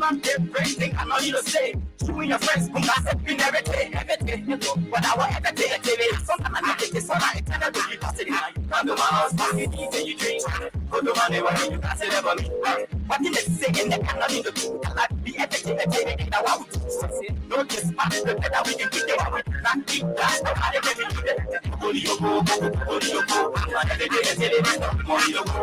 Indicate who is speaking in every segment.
Speaker 1: I'm different, I know you to say. You and your friends, who gossip in everything. But I will ever take it. Sometimes I get this one, I tell you, you pass it in. Come to my house, pass it in, and you drink. Go to my neighborhood, you pass it over me. What did they say in the cannot need to do? I like the everything, and I want to say. Don't just pass the better we can get there. Not keep that, I didn't get it. Holy Yoko, I'm not every day, I tell it. Holy Yoko,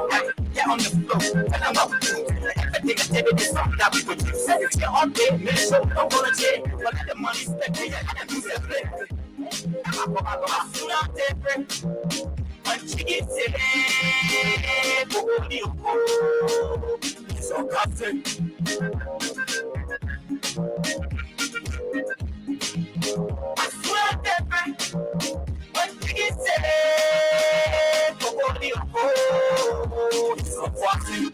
Speaker 1: get on the floor, and I'm up to everything, I tell it. It's something that we would do. If you're on bed, make sure don't go to jail. But let the money spend, and do the flip. I'm not different. When she gets it, Holy Yoko, so custom. I swear different. When she gets it, Holy Yoko, so custom.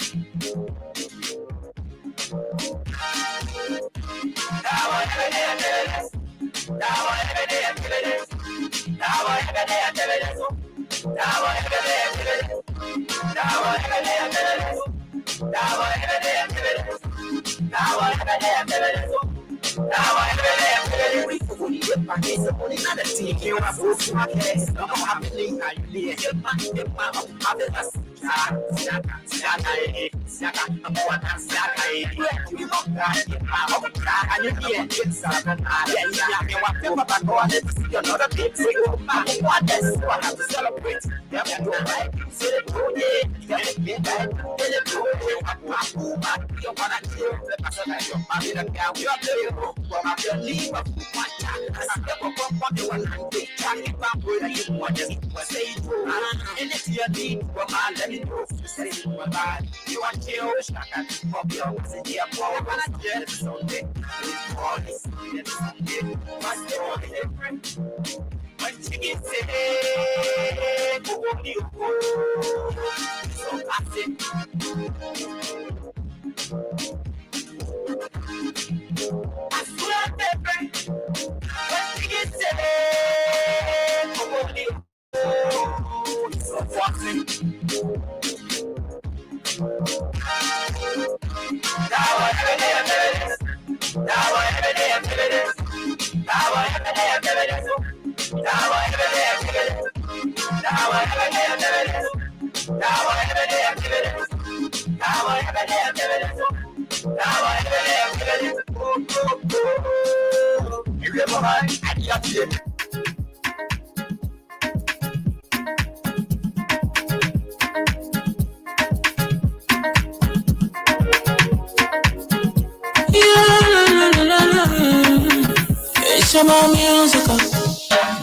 Speaker 2: It's about musical.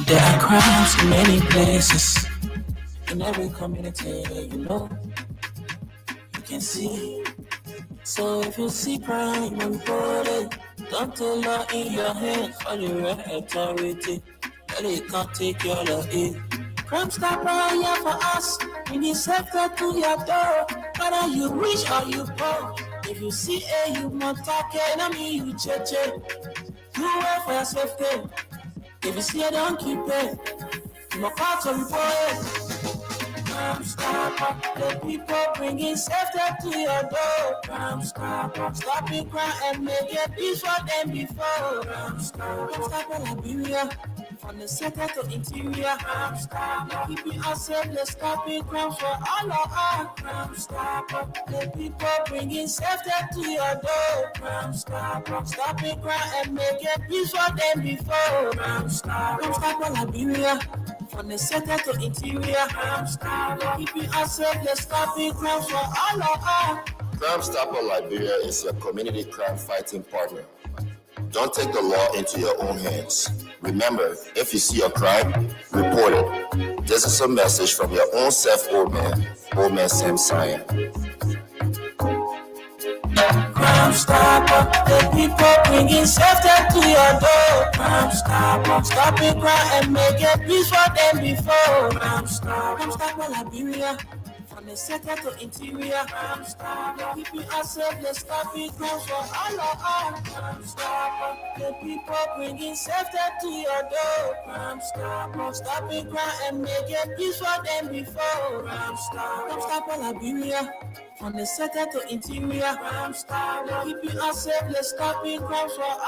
Speaker 2: There are crimes in many places. In every community, you know, you can see. So if you see crime and body, don't take law in your hands for the right authority. Well, they can't take your law in. Crime stop right here for us. We need safety to your door. Whether you rich or you poor. If you see a you must talk it, I mean you check. Do well for your safety. If you see it, don't keep it. You must call to report it. Crime Stopper, the people bringing safety to your door. Crime Stopper, stopping crime and make it peace for them before. Crime Stopper, Liberia, from the center to interior. Crime Stopper, keeping us safe, let's stopping crime for all of us. Crime Stopper, the people bringing safety to your door. Crime Stopper, stopping crime and make it peace for them before. Crime Stopper, Liberia. From the center to interior, keeping us safe, let's stop it crime for all of us.
Speaker 3: Crime Stopper Liberia is your community crime fighting partner. Don't take the law into your own hands. Remember, if you see a crime, report it. This is a message from your own self, Old Man Sam Cyan.
Speaker 2: Crime Stopper, the people bringing safety to your door. Crime Stopper, stopping crime and make it peace for them before. Crime Stopper Liberia, from the center to interior. Crime Stopper, keeping us safe, let's stop it crime for all of us. Crime Stopper, the people bringing safety to your door. Crime Stopper, stopping crime and make it peace for them before. Crime Stopper Liberia. From the center to interior, crime style, keeping us safe, let's stop being crimes for all.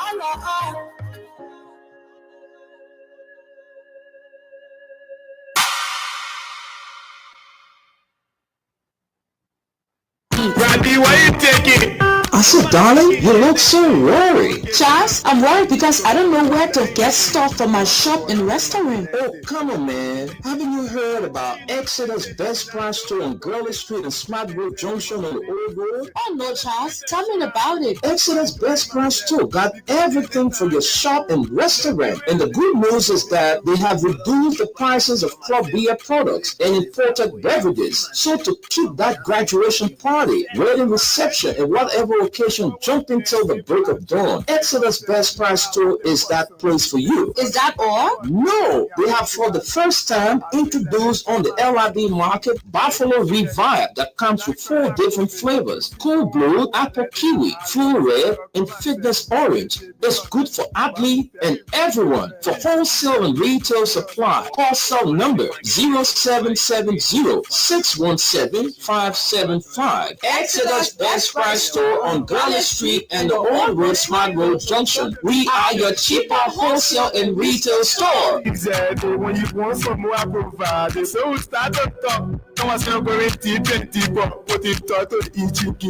Speaker 1: Randy, why you taking?
Speaker 4: I said, darling, you look so worried.
Speaker 5: Charles, I'm worried because I don't know where to get stuff for my shop and restaurant.
Speaker 4: Oh, come on, man. Haven't you heard about Exodus Best Price Store on Gurley Street and Smart Road Junction on the Old Road?
Speaker 5: Oh, no, Charles. Tell me about it.
Speaker 4: Exodus Best Price Store got everything for your shop and restaurant. And the good news is that they have reduced the prices of club beer products and imported beverages. So to keep that graduation party, wedding reception, and whatever occasion jumping till the break of dawn, Exodus Best Price Store is that place for you.
Speaker 5: Is that all?
Speaker 4: No, they have for the first time introduced on the LIB market Buffalo Revive that comes with 4 different flavors: Cool Blue, Apple Kiwi, Full Red, and Fitness Orange. It's good for athlete and everyone. For wholesale and retail supply, call cell number 0770-617-575. Exodus Best Price Store on Gurley Street and the Old Road Smart Road Junction. We are your cheaper wholesale and retail store.
Speaker 1: Exactly. When you want some more, I provide. So we start to talk. No one's going to go in T20, but put it to the EGK.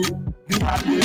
Speaker 1: Be happy.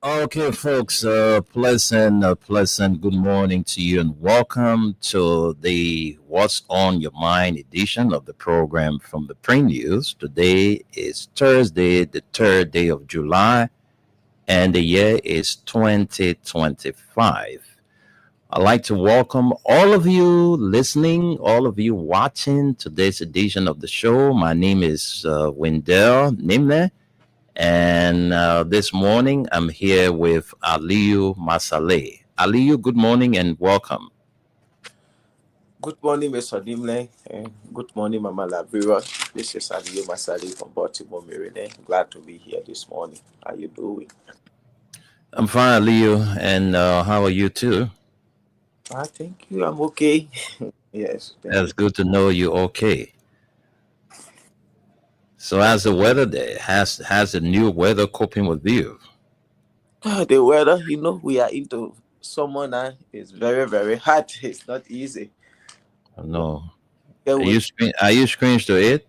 Speaker 6: Okay, folks, pleasant good morning to you and welcome to the What's on Your Mind edition of the program from the Pre-News. Today is Thursday, the 3rd day of July, and the year is 2025. I'd like to welcome all of you listening, all of you watching today's edition of the show. My name is Wendell Nimne. And this morning, I'm here with Aliyu Masaleh. Aliyu, good morning and welcome.
Speaker 7: Good morning, Mr. Dimle. Good morning, Mama Labira. This is Adio Masadi from Baltimore, Maryland. Glad to be here this morning. How you doing?
Speaker 6: I'm fine, Leo, and how are you too?
Speaker 7: Thank you. I'm okay. Yes, thank you.
Speaker 6: That's good to know you're okay. So, how's the weather there? Has the new weather coping with you?
Speaker 7: The weather, we are into summer now. It's very, very hot. It's not easy.
Speaker 6: No,
Speaker 7: Yeah,
Speaker 6: are you strange to it?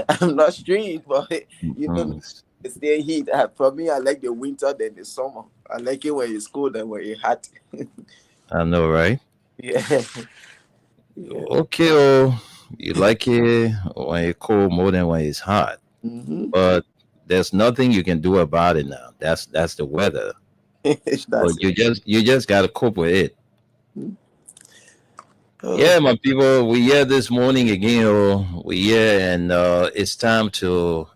Speaker 7: I'm not strange, but
Speaker 6: Mhm.
Speaker 7: it's the heat. For me, I like the winter than the summer. I like it when it's cold and when it's hot.
Speaker 6: I know, right?
Speaker 7: Yeah. Yeah.
Speaker 6: Okay, oh, you like it when it's cold more than when it's hot,
Speaker 7: Mm-hmm.
Speaker 6: but there's nothing you can do about it now. That's the weather. So
Speaker 7: That's it.
Speaker 6: you just gotta cope with it.
Speaker 7: Oh,
Speaker 6: Yeah, my people, we here this morning again. Oh, we here, and it's time to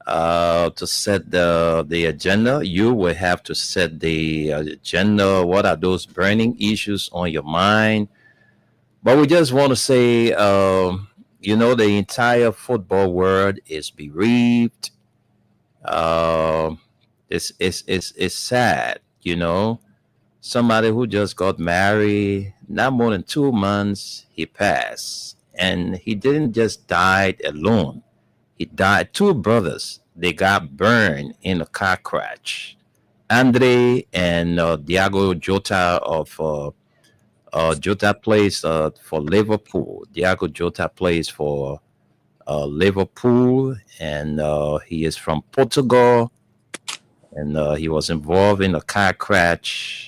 Speaker 6: to set the agenda. You will have to set the agenda. What are those burning issues on your mind? But we just want to say, the entire football world is bereaved. Um, it's sad. Somebody who just got married, not more than 2 months, he passed, and he didn't just die alone. He died. Two brothers. They got burned in a car crash. Andre and Diego Jota of Jota plays for Liverpool. Diego Jota plays for Liverpool, and he is from Portugal. And he was involved in a car crash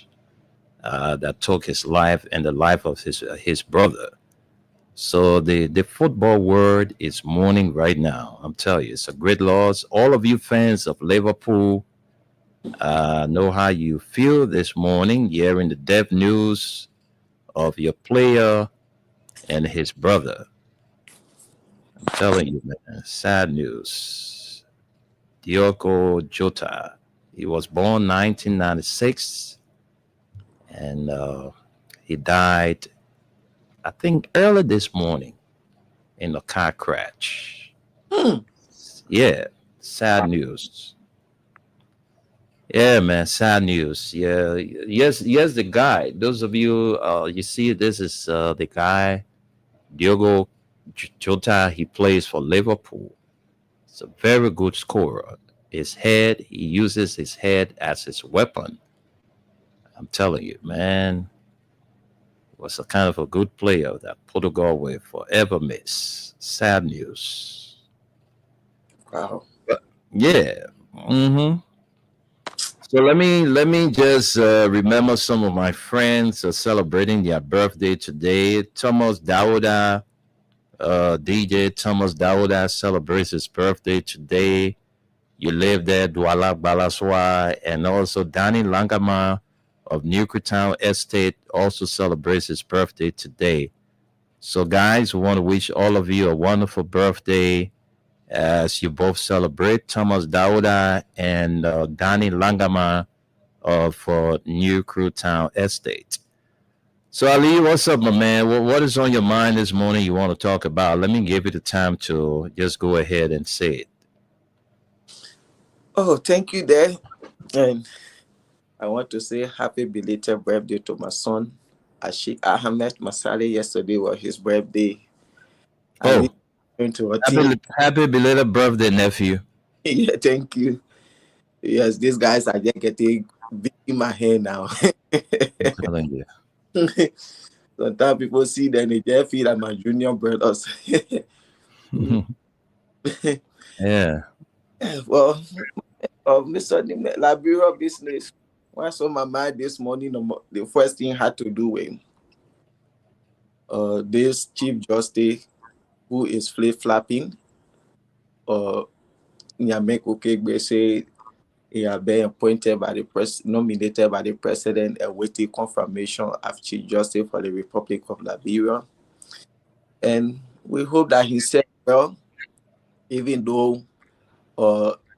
Speaker 6: that took his life and the life of his brother. So the football world is mourning right now. I'm telling you, it's a great loss. All of you fans of Liverpool know how you feel this morning, hearing the death news of your player and his brother. I'm telling you, man, sad news. Diogo Jota. He was born 1996, and he died, I think, early this morning in a car crash.
Speaker 7: hmm.
Speaker 6: Yeah, sad news. Yeah, man, sad news. Yeah, yes, the guy. Those of you, you see, this is the guy, Diogo Jota. He plays for Liverpool. It's a very good scorer. He uses his head as his weapon. I'm telling you, man, was a kind of a good player that Portugal will forever miss. Sad news.
Speaker 7: Wow.
Speaker 6: Yeah. Mm-hmm. So let me just remember some of my friends celebrating their birthday today. Thomas Dawuda, DJ Thomas Dawuda celebrates his birthday today. You live there, Douala Balaswa, and also Danny Langama of Newcretown Estate also celebrates his birthday today. So, guys, we want to wish all of you a wonderful birthday as you both celebrate Thomas Dawuda and Danny Langama of Newcretown Estate. So, Ali, what's up, my man? What is on your mind this morning you want to talk about? Let me give you the time to just go ahead and say it.
Speaker 7: Oh, thank you, there. And I want to say happy belated birthday to my son, Ashik Ahmed Masali. Yesterday was his birthday. I
Speaker 6: Oh,
Speaker 7: need to a team.
Speaker 6: happy belated birthday, nephew.
Speaker 7: Yeah, thank you. Yes, these guys are just getting big in my hand now.
Speaker 6: I'm telling you.
Speaker 7: Sometimes people see them, they just feel like my junior brothers.
Speaker 6: Yeah.
Speaker 7: Well, Mr. Liberia business. What's on my mind this morning? The first thing had to do with this Chief Justice who is flip-flopping. Nyameko Kegbe say he has been appointed by the nominated by the president and waiting confirmation of Chief Justice for the Republic of Liberia. And we hope that he said well, even though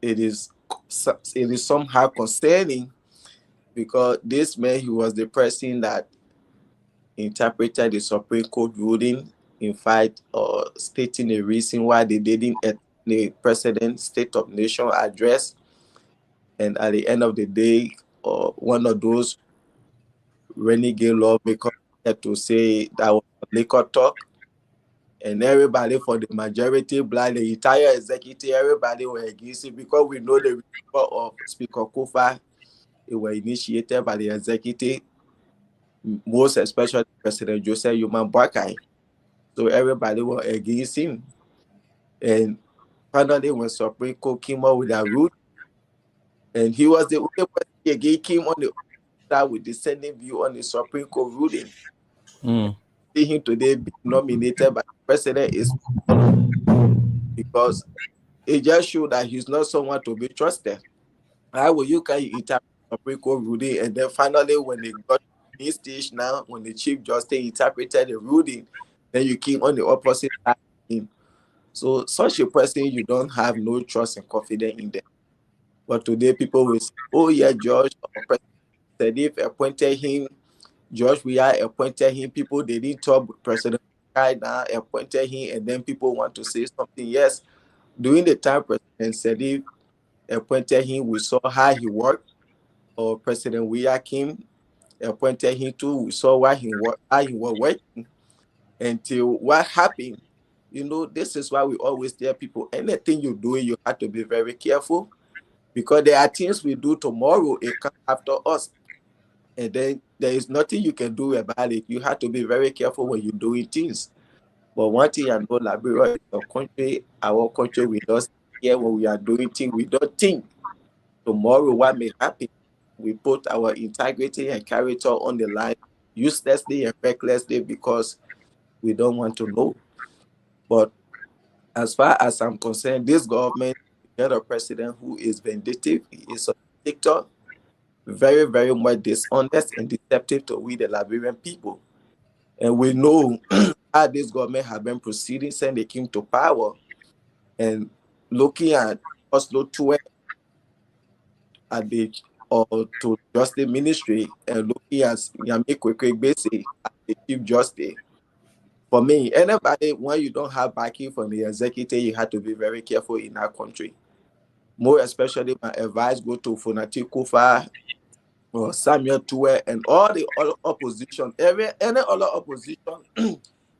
Speaker 7: it is somehow concerning because this man, he was the person that interpreted the Supreme Court ruling, in fact, stating a reason why they didn't attend the President's State of Nation address. And at the end of the day, one of those renegade lawmakers had to say that was liquor talk. And everybody for the majority black, the entire executive, everybody were against it because we know the report of Speaker Kufuor, it was initiated by the executive, most especially President Joseph Yoman Boakai. So everybody was against him. And finally, when Supreme Court came out with that rule, and he was the only person again came on the side with dissenting view on the Supreme Court ruling. See him today being nominated by the president is because it just showed that he's not someone to be trusted. How will you can interpret the Supreme Court ruling, and then finally when they got to this stage now, when the Chief Justice interpreted the ruling, then you came on the opposite side. So such a person, you don't have no trust and confidence in them. But today people will say, oh yeah, George, President appointed him, George Weah appointed him, people they didn't talk with President now appointed him, and then people want to say something. Yes, during the time President Sadiq appointed him, we saw how he worked, or President Weah came, appointed him too, we saw how he was working, until what happened. This is why we always tell people, anything you do, you have to be very careful, because there are things we do tomorrow, it comes after us. And then there is nothing you can do about it. You have to be very careful when you're doing things. But one thing I know, Liberia is our country, we don't care when we are doing things. We don't think tomorrow what may happen. We put our integrity and character on the line uselessly and recklessly because we don't want to know. But as far as I'm concerned, this government, we got a president who is vindictive. He is a dictator, very, very much dishonest and deceptive to we, the Liberian people. And we know how this government has been proceeding since they came to power. And looking at Oslo to to Justice Ministry and looking at Yami Kwekwe as the Chief Justice. For me, anybody, when you don't have backing from the executive, you have to be very careful in our country. More especially, my advice go to Funati Kufuor, or Samuel Tuwe, and all the other opposition, any other opposition,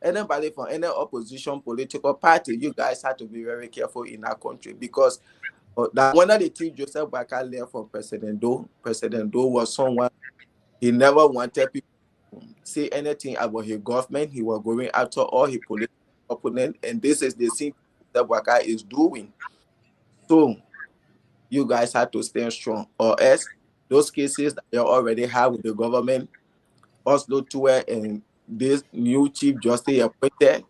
Speaker 7: anybody from any opposition political party, you guys have to be very careful in our country, because that one of the things Joseph Boakai learned from President Doe was someone, he never wanted people say anything about his government. He was going after all his political opponents, and this is the thing that Boakai is doing. So you guys have to stand strong, or else those cases that you already have with the government, Oslo Tuwe and this new Chief Justice appointed,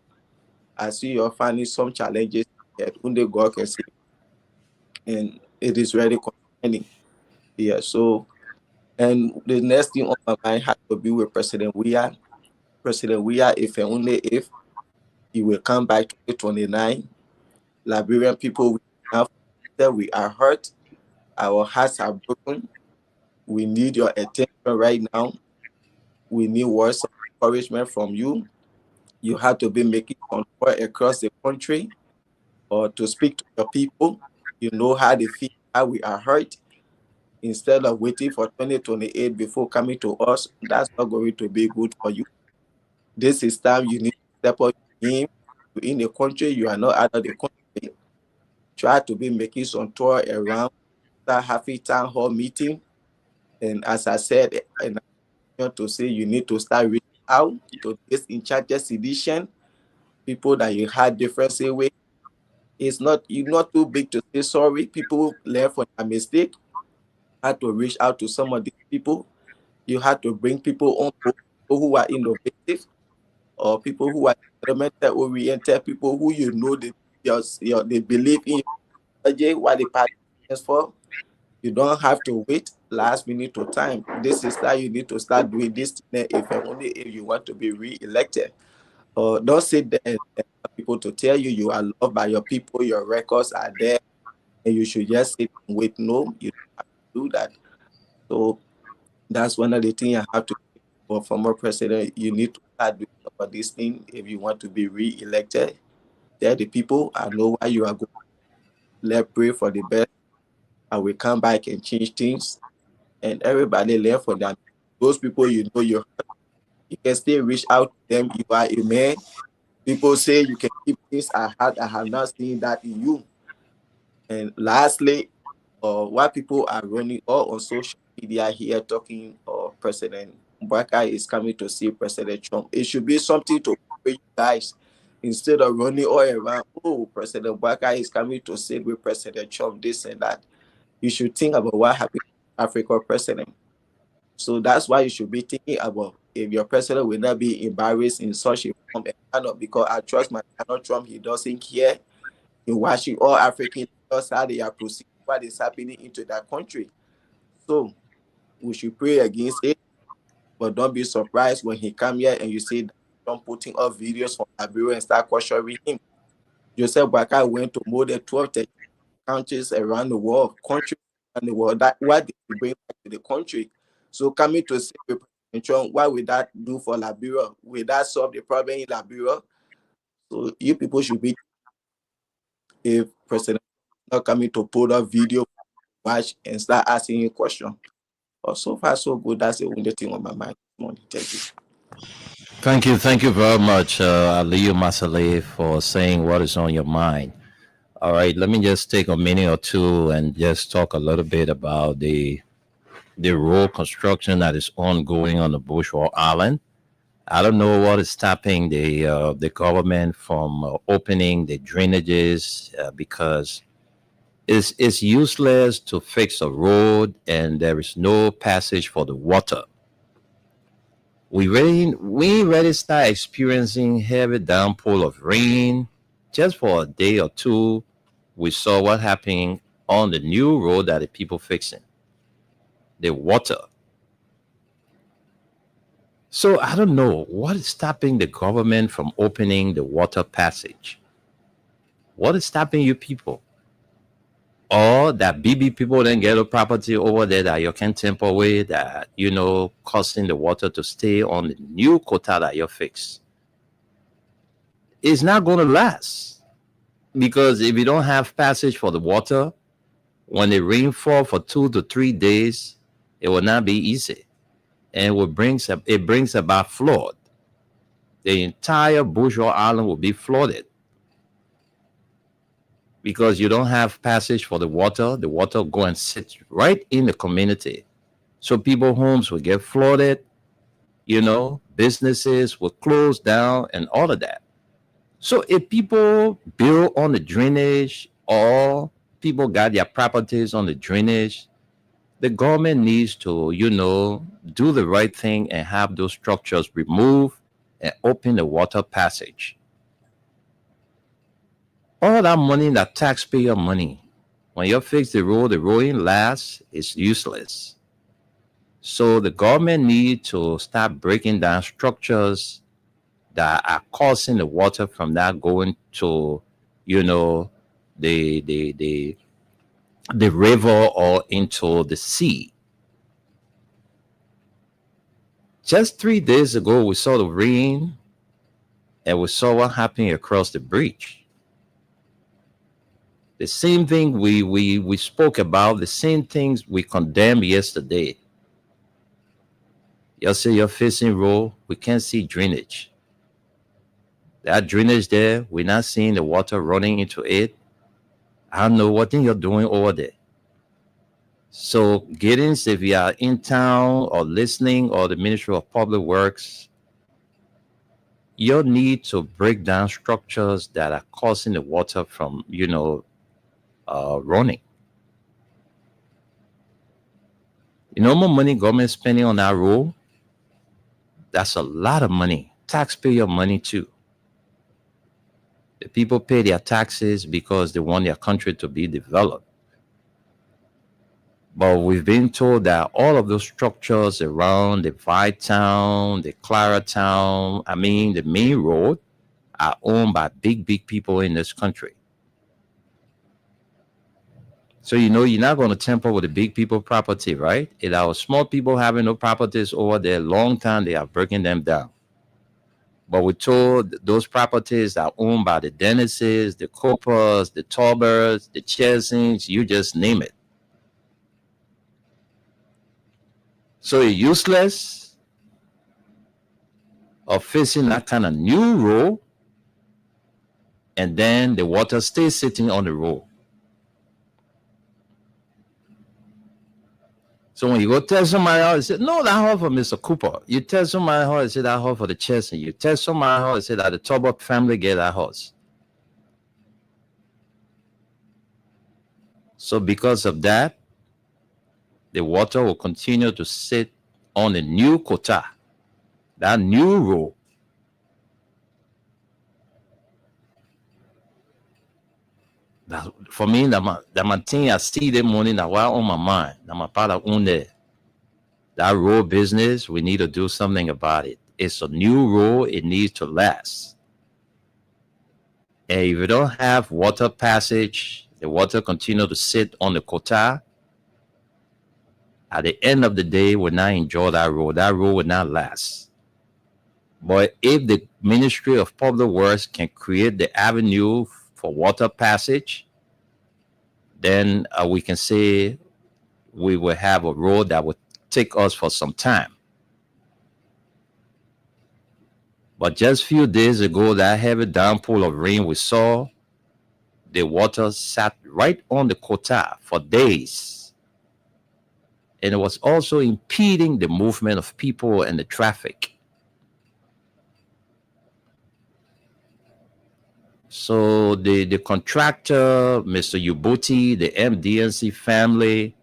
Speaker 7: I see you're finding some challenges that only God can see, and it is really concerning. Yeah, so. And the next thing on my mind has to be with President Weah. President Weah, if and only if he will come back to 2029, Liberian people, we are hurt. Our hearts are broken. We need your attention right now. We need words of encouragement from you. You have to be making control across the country, or to speak to your people. You know how they feel, how we are hurt. Instead of waiting for 2028 before coming to us, that's not going to be good for you. This is time you need to step up in the country. You are not out of the country. Try to be making some tour around, start having town hall meeting. And as I said, and I want to say, you need to start reaching out to this in charge sedition, people that you had differences with. You're not too big to say sorry. People learn from a mistake. Had to reach out to some of these people. You had to bring people on board, people who are innovative, or people who are environmental oriented, people who you know they believe in what the party is for. You don't have to wait last minute to time. This is how you need to start doing this if and only if you want to be re-elected. Don't sit there and have people to tell you are loved by your people, your records are there, and you should just sit and wait. No, you don't have to do that. So that's one of the things I have to or former president, you need to start doing some of these things if you want to be re-elected. Tell the people, I know why you are going. Let's pray for the best. I will come back and change things. And everybody learn from them. Those people you know you can still reach out to them. You are a man. People say you can keep things at heart. I have not seen that in you. And lastly, why people are running all on social media here talking President Mbaka is coming to see President Trump. It should be something to you guys instead of running all around. Oh, President Mbaka is coming to sit with President Trump, this and that. You should think about what happened to African president. So that's why you should be thinking about if your president will not be embarrassed in such a form. And because I trust my Donald Trump, he doesn't care in watching all Africans how they are proceeding, what is happening into that country. So we should pray against it, but don't be surprised when he come here and you see Trump putting up videos from Liberia and start questioning him. Joseph Boakai went to more than 12 countries around the world, That what did he bring back to the country? So coming to say Trump, what will that do for Liberia? Will that solve the problem in Liberia? So you people should be, if President not coming to put up video, watch and start asking you questions. But so far so good. That's the only thing on my mind this morning. Thank you.
Speaker 6: Thank you very much, Aliyu Masale, for saying what is on your mind. All right, let me just take a minute or two and just talk a little bit about the road construction that is ongoing on the Bushwalk Island. I don't know what is stopping the government from opening the drainages because it's useless to fix a road and there is no passage for the water. We already start experiencing heavy downpour of rain. Just for a day or two, we saw what happening on the new road that the people fixing. The water. So I don't know what is stopping the government from opening the water passage. What is stopping you people? Or that BB people then get a property over there that you can temper with, that, causing the water to stay on the new quota that you fix. It's not going to last. Because if you don't have passage for the water, when the rain fall for 2 to 3 days, it will not be easy. And it brings about flood. The entire Bushwalk Island will be flooded. Because you don't have passage for the water go and sit right in the community. So people's homes will get flooded, businesses will close down and all of that. So if people build on the drainage or people got their properties on the drainage, the government needs to, do the right thing and have those structures removed and open the water passage. All that money, that taxpayer money, when you fix the road ain't last, it's useless. So the government needs to start breaking down structures that are causing the water from that going to, the river or into the sea. Just 3 days ago, we saw the rain and we saw what happened across the bridge. The same thing we spoke about, the same things we condemned yesterday. You say you're facing road, we can't see drainage. That drainage there, we're not seeing the water running into it. I don't know what thing you're doing over there. So, Giddens, if you are in town or listening, or the Ministry of Public Works, you need to break down structures that are causing the water from, running. More money government spending on that road, that's a lot of money, taxpayer money too. The people pay their taxes because they want their country to be developed. But we've been told that all of those structures around the White Town, the Clara Town, the main road, are owned by big people in this country. So you know you're not going to tamper with the big people property, right? If our small people having no properties over there long time, they are breaking them down. But we told those properties are owned by the Dennises, the Coppers, the Taubers, the Chesings, you just name it. So it's useless of facing that kind of new road, and then the water stays sitting on the road. So when you go tell somebody else, say, no, that hall for Mr. Cooper. You tell somebody else, say that hall for the Chesney. You tell somebody else, say that the Tauber family get that house. So because of that, the water will continue to sit on the new quota, that new road. That, for me, that thing I see the morning that was on my mind. That my part of there. That road business, we need to do something about it. It's a new road, it needs to last. And if you don't have water passage, the water continue to sit on the quota. At the end of the day, we'll not enjoy that road. That road will not last. But if the Ministry of Public Works can create the avenue for water passage, then we can say we will have a road that would take us for some time. But just a few days ago, that heavy downpour of rain we saw, the water sat right on the quota for days. And it was also impeding the movement of people and the traffic. So the contractor, Mr. Ubuti, the MDNC family,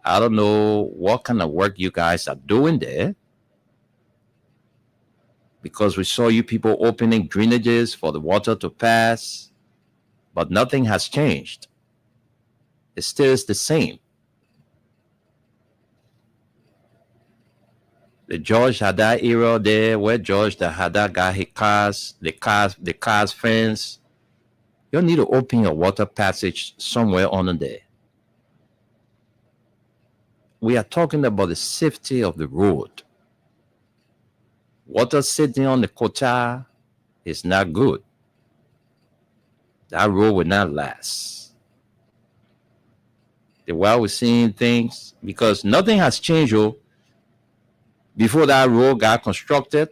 Speaker 6: I don't know what kind of work you guys are doing there, because we saw you people opening drainages for the water to pass, but nothing has changed. It still is the same. The George Haddad era there, where George the Haddad got his cars, the cars fence. You need to open a water passage somewhere on there. We are talking about the safety of the road. Water sitting on the quota is not good. That road will not last. The way we're seeing things, because nothing has changed. Before that road got constructed,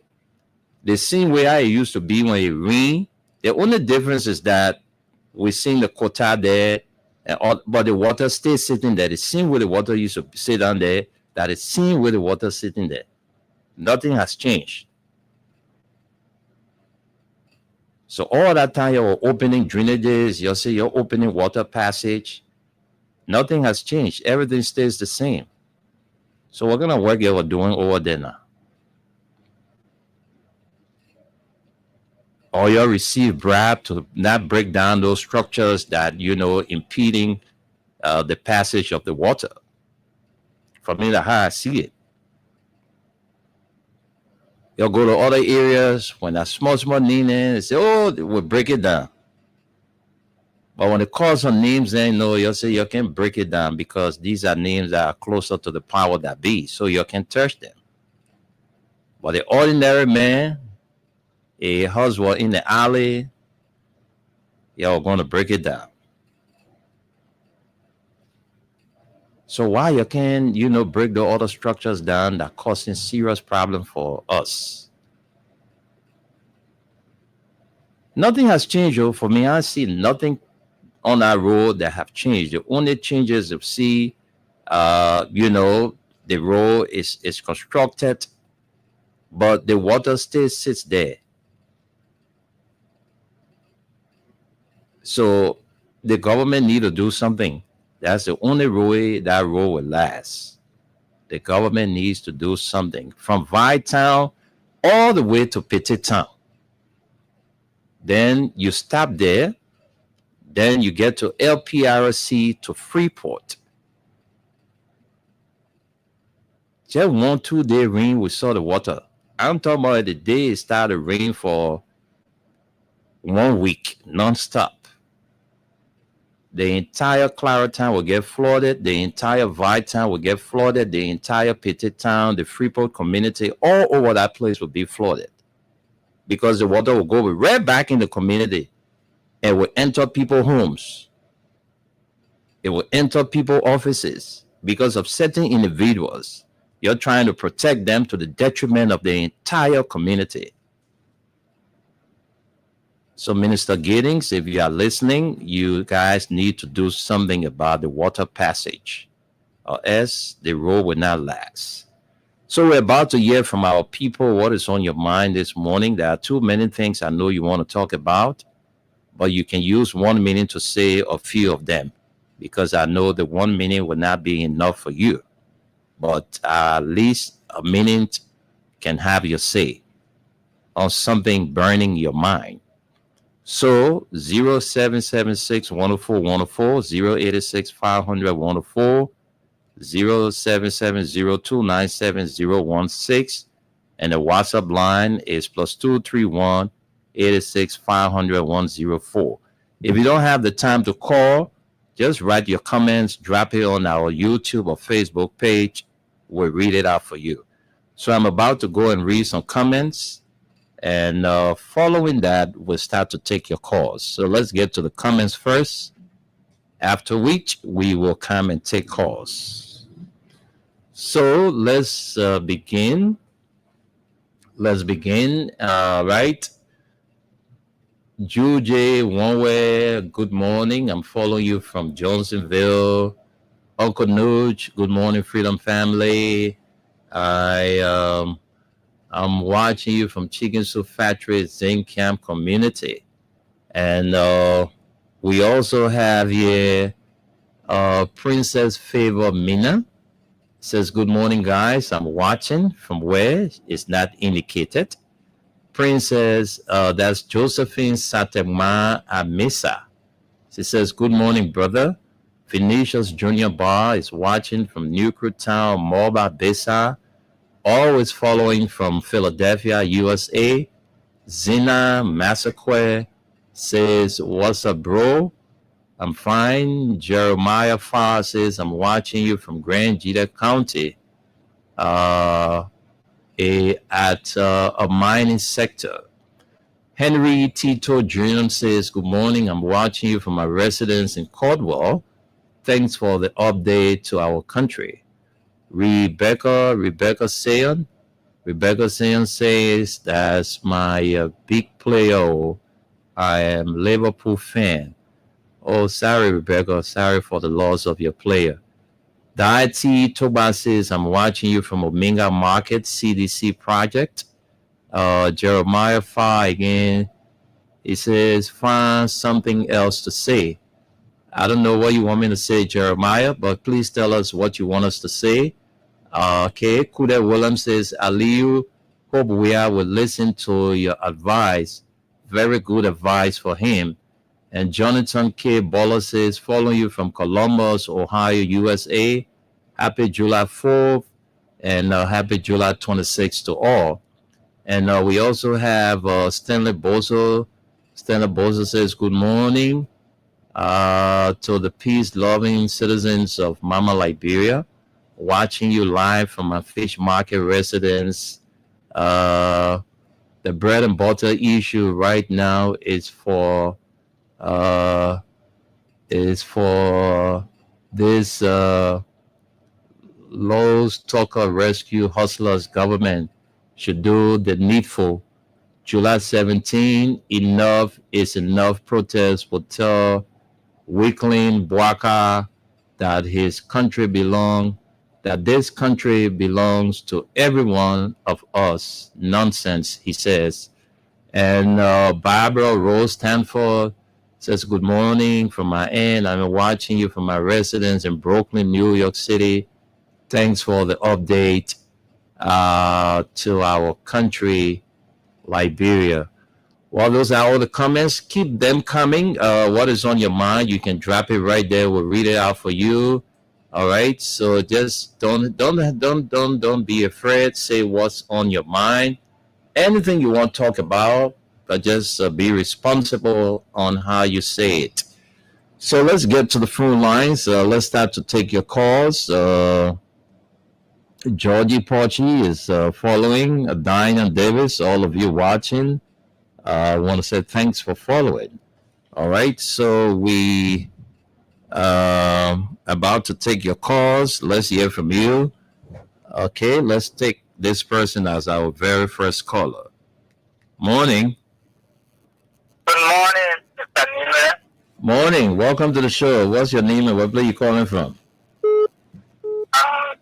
Speaker 6: the same way it used to be when it rained. The only difference is that we're seeing the quota there, but the water stays sitting there. The same way the water used to sit down there, that is same way the water sitting there. Nothing has changed. So all that time you're opening drainages, you'll say you're opening water passage. Nothing has changed. Everything stays the same. So we're gonna work what we're doing over there now. Or you'll receive bribe to not break down those structures that, impeding the passage of the water. For me, that's how I see it. You'll go to other areas when that small name in, and say, oh, we'll break it down. But when it calls on names, then you'll say you can break it down because these are names that are closer to the power that be, so you can touch them. But the ordinary man, a husband in the alley, you're going to break it down. So why you can, break the other structures down that causing serious problem for us? Nothing has changed, for me. I see nothing on our road that have changed. The only changes you see, the road is constructed, but the water still sits there. So the government need to do something. That's the only way that road will last. The government needs to do something from Town all the way to Petit Town. Then you stop there. Then you get to LPRC to Freeport. Just 1-2 day rain, we saw the water. I'm talking about the day it started raining for 1 week, non-stop. The entire Claratown will get flooded. The entire Vittown will get flooded. The entire Petit Town, the Freeport community, all over that place will be flooded because the water will go right back in the community and will enter people's homes. It will enter people's offices because of certain individuals. You're trying to protect them to the detriment of the entire community. So, Minister Giddings, if you are listening, you guys need to do something about the water passage, or else the road will not last. So, we're about to hear from our people what is on your mind this morning. There are too many things I know you want to talk about, but you can use 1 minute to say a few of them, because I know the 1 minute will not be enough for you. But at least a minute can have your say on something burning your mind. So 0776 104 104, 086 500 104, 0770297 and the WhatsApp line is +231 86 500 104. If you don't have the time to call, just write your comments, drop it on our YouTube or Facebook page. We'll read it out for you. So I'm about to go and read some comments. And following that, we'll start to take your calls. So let's get to the comments first, after which we will come and take calls. So let's begin. Right. Jude Onwe, good morning. I'm following you from Johnsonville. Uncle Nuge, good morning, Freedom Family. I'm watching you from Chicken Soup Factory, Zinc Camp Community. And we also have here Princess Favor Mina. Says, good morning, guys. I'm watching from where it's not indicated. Princess, that's Josephine Satema Amisa. She says, good morning, brother. Vinicius Junior Bar is watching from Newcretown, Moba Besa. Always following from Philadelphia, USA. Zina Massaquoi says, what's up, bro? I'm fine. Jeremiah Farr says, I'm watching you from Grand Jita County at a mining sector. Henry Tito Jr. says, good morning. I'm watching you from my residence in Caldwell. Thanks for the update to our country. Rebecca Sayon says, that's my big player. I am Liverpool fan. Oh, sorry, Rebecca. Sorry for the loss of your player. Daiti Toba says, I'm watching you from Omega Market CDC project. Jeremiah Farr again. He says, find something else to say. I don't know what you want me to say, Jeremiah, but please tell us what you want us to say. Okay, Kuda Williams says, Aliyu, hope we will listen to your advice. Very good advice for him. And Jonathan K. Boller says, following you from Columbus, Ohio, USA. Happy July 4th and happy July 26th to all. And we also have Stanley Bozo. Stanley Bozo says, good morning to the peace-loving citizens of Mama Liberia. Watching you live from my fish market residence. The bread and butter issue right now is for this Lowe's Tucker Rescue Hustlers government should do the needful. July 17, enough is enough. Protest will tell Weakling Bwaka that this country belongs to every one of us. Nonsense, he says. And Barbara Rose Stanford says, good morning from my end. I'm watching you from my residence in Brooklyn, New York City. Thanks for the update to our country, Liberia. Well, those are all the comments. Keep them coming. What is on your mind? You can drop it right there. We'll read it out for you. All right. So just don't be afraid. Say what's on your mind. Anything you want to talk about, but just be responsible on how you say it. So let's get to the phone lines. Let's start to take your calls. Georgie Porchi is following. Diana Davis, all of you watching, I want to say thanks for following. All right, so we about to take your calls. Let's hear from you. Okay, let's take this person as our very first caller. Morning.
Speaker 1: Good morning, Mr. Nile.
Speaker 6: Morning. Welcome to the show. What's your name and what place you calling from?
Speaker 1: I'm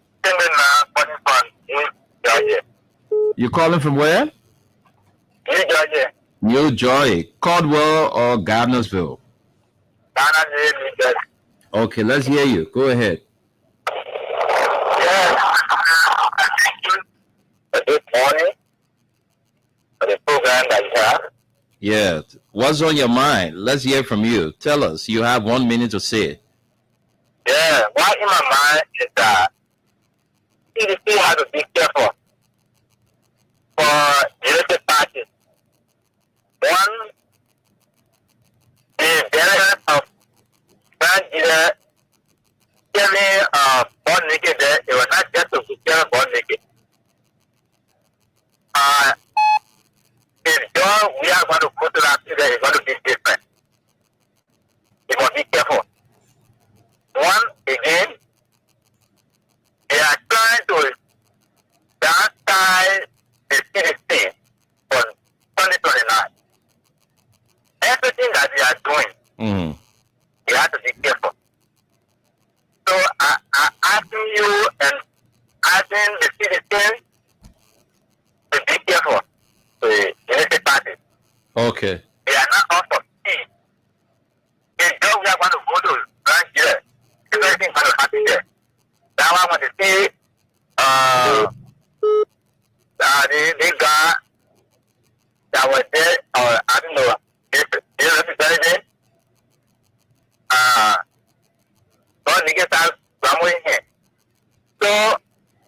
Speaker 1: calling from New Georgia.
Speaker 6: You calling from where?
Speaker 1: New Georgia.
Speaker 6: New Jersey. Caldwell or Gardnersville?
Speaker 1: Ghana, New Jersey.
Speaker 6: Okay, let's hear you. Go ahead.
Speaker 1: Yes. Thank you for this morning for the program that you have.
Speaker 6: Yeah. What's on your mind? Let's hear from you. Tell us. You have 1 minute to say it.
Speaker 1: Yeah, what in my mind is that CDC has to be careful for related parties. One, the benefit of Nigeria killing born naked there, it was not just to kill born naked. If John, we are going to go to that city, it's going to be different. You must be careful. One, again, they are trying to downsize the CDC for 2029. Everything that they are doing, you have to be careful. So I'm asking you and asking the citizens to be careful to the related parties.
Speaker 6: Okay.
Speaker 1: They are not out of peace. If we are going to go to Nigeria, everything going to happen there. Now I want to see the guy that was there, or I don't know, the representative, don't get out somewhere here. So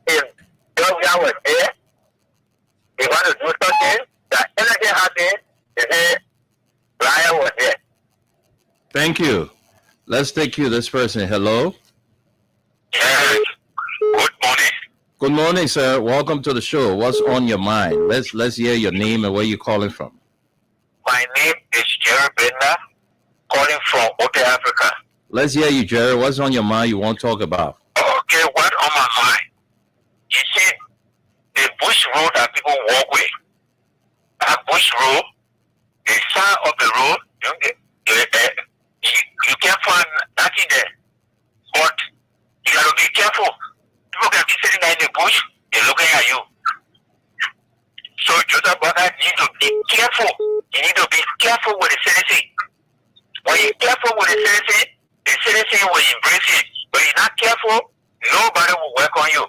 Speaker 1: if Georgia was there, they want to do something that anything happens, they say, Ryan was there.
Speaker 6: Thank you. Let's take you this person. Hello.
Speaker 1: Yes. Good morning.
Speaker 6: Good morning, sir. Welcome to the show. What's on your mind? Let's hear your name and where you calling from.
Speaker 1: My name is Jerry Bender, calling from Ote, Africa.
Speaker 6: Let's hear you, Jerry. What's on your mind you want to talk about?
Speaker 1: Okay, what on my mind? You see, the bush road that people walk with, that bush road, the side of the road, you can't find nothing there. But you got to be careful. People can be sitting there in the bush, they're looking at you. So Joseph Brother need to be careful. You need to be careful with the citizen. When you're careful with the citizen will embrace it. But you're not careful, nobody will work on you.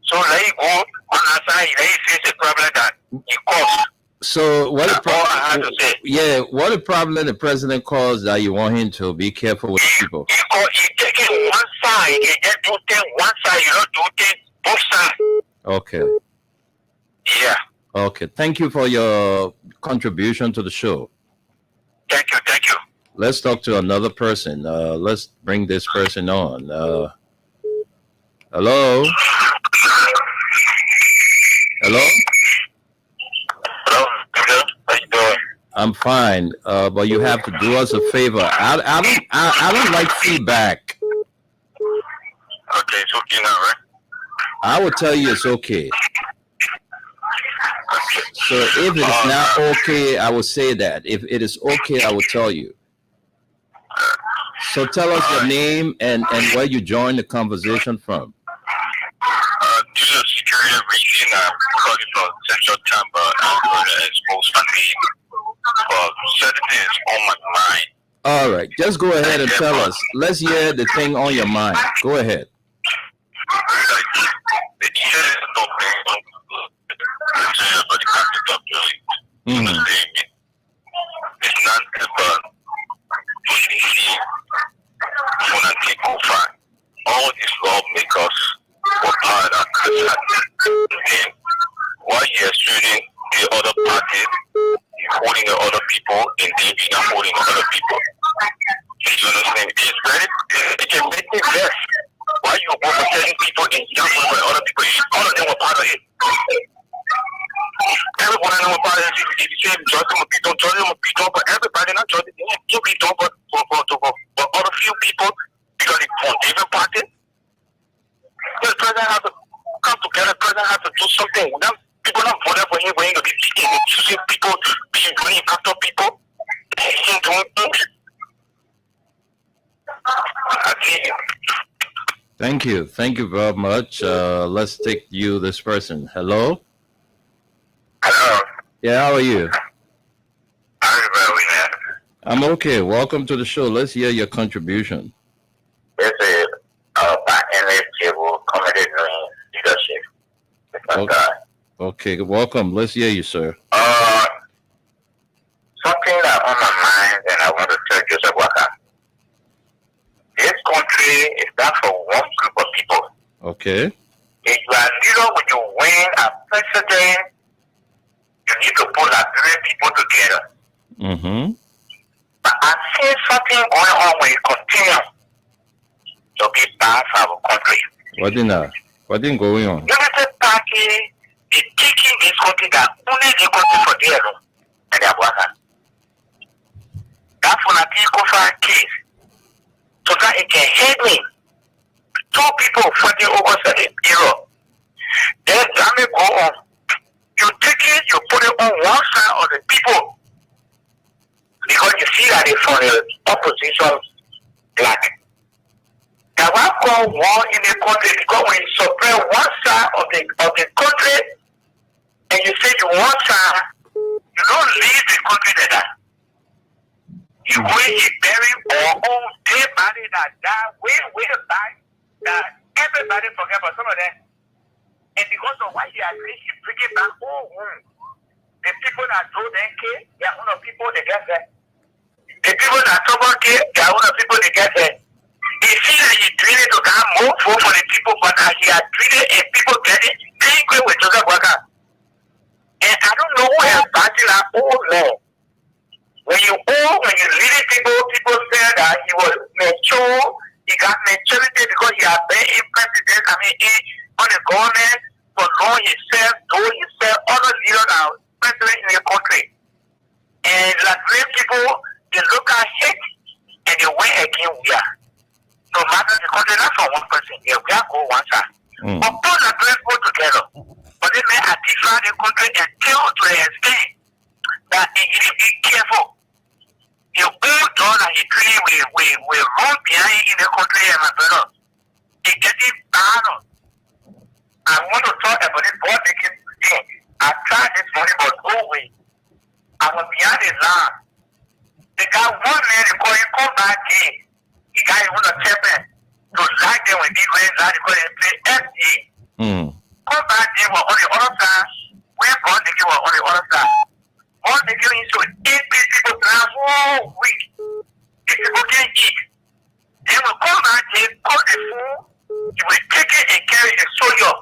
Speaker 1: So let it go on that side, let it face the problem that you caused.
Speaker 6: So what
Speaker 1: That's all I have to say.
Speaker 6: Yeah, what a problem the president caused that you want him to be careful with people?
Speaker 1: You take it one side, you just do things one side, you don't do things both sides.
Speaker 6: Okay.
Speaker 1: Yeah.
Speaker 6: Okay. Thank you for your contribution to the show.
Speaker 1: Thank you, thank you.
Speaker 6: Let's talk to another person. Let's bring this person on. Hello? Hello?
Speaker 1: Hello, how you doing?
Speaker 6: I'm fine, but you have to do us a favor. I don't like feedback.
Speaker 1: Okay, it's okay now, right?
Speaker 6: I will tell you it's okay. So if it is not okay, I will say that. If it is okay, I will tell you. So tell us your name and where you joined the conversation from.
Speaker 1: Due to security reason, I'm calling from Central Tampa. I'm going to expose my name. But certain things on my mind.
Speaker 6: All right, just go ahead and tell us. Let's hear the thing on your mind. Go ahead.
Speaker 1: The teacher is not paying on but the concept of doing it's not about CDC when people find all these lawmakers were part of that. And while you're shooting the other parties, you're holding the other people, and then you're not holding the other people. You understand? It's very, it can make me best. Why you overtaking people in young women and other people? All of them were part of it. Every one of them were part of it. If you say Jordan will be done, but everybody, not Jordan, will be done, but for other few people, because it's for different parties. The president has to come together. The president has to do something. People not voted for him when he'll be picking and choosing people, being running after people. Him doing things.
Speaker 6: Thank you. Thank you very much. Let's take this person. Hello?
Speaker 1: Hello.
Speaker 6: Yeah, how are you?
Speaker 1: I'm
Speaker 6: I'm okay. Welcome to the show. Let's hear your contribution.
Speaker 1: This is back in the table committed leadership.
Speaker 6: Okay, welcome. Let's hear you, sir.
Speaker 1: Something that on my mind, and I want to tell Joseph Waka. This country is not for one group of people.
Speaker 6: Okay.
Speaker 1: If you are leader, when you win a president, you need to put like 3 people together.
Speaker 6: Mm-hmm.
Speaker 1: But I see something going on when you continue to be bad for our country.
Speaker 6: What didn't going on?
Speaker 1: Unity Party is taking this country that only the country for their own and their workers. That's when I think of a case. So that it can help me. 2 people fighting over certain hero. Then that may go on. You take it, you put it on one side of the people. Because you see that it's from the opposition black. Now I call war in the country because when you suppress one side of the country and you say you one side, you don't leave the country like that. You will bury our own dead body that die way back that everybody forget about some of them. And because of what he agreed, he bring it back home. The people that throw them kids, they are one of people they get there. The people that trouble kids, they are one of people they get there. He see that he doing it to get more food for the people, but as he has doing it and people get it, they agree with Joseph Waka. And I don't know who has started that old law. When you lead people say that he was mature, he got maturity because he has been in president, on the government for long himself, other leaders are president in the country. And like great people, they look at it and they went again we are. No matter the country, not for one person, we are go one side. But both are great people together. But they may identify the country and tell to the extent that they need to be careful. The old door that he created will run behind in the country and my brother. It getting bad. I want to talk about it, board making today. I tried this morning, but no way. I was behind the line. They got one man, they call him come back in. The guy who was a champion to like them when they go inside, they call him play FA. Come back in was on the other side. Where God they was on the other side. All they give is to 8 people to have whole week. The people can eat. They will come back in, cook the food, you will take it and carry the soldier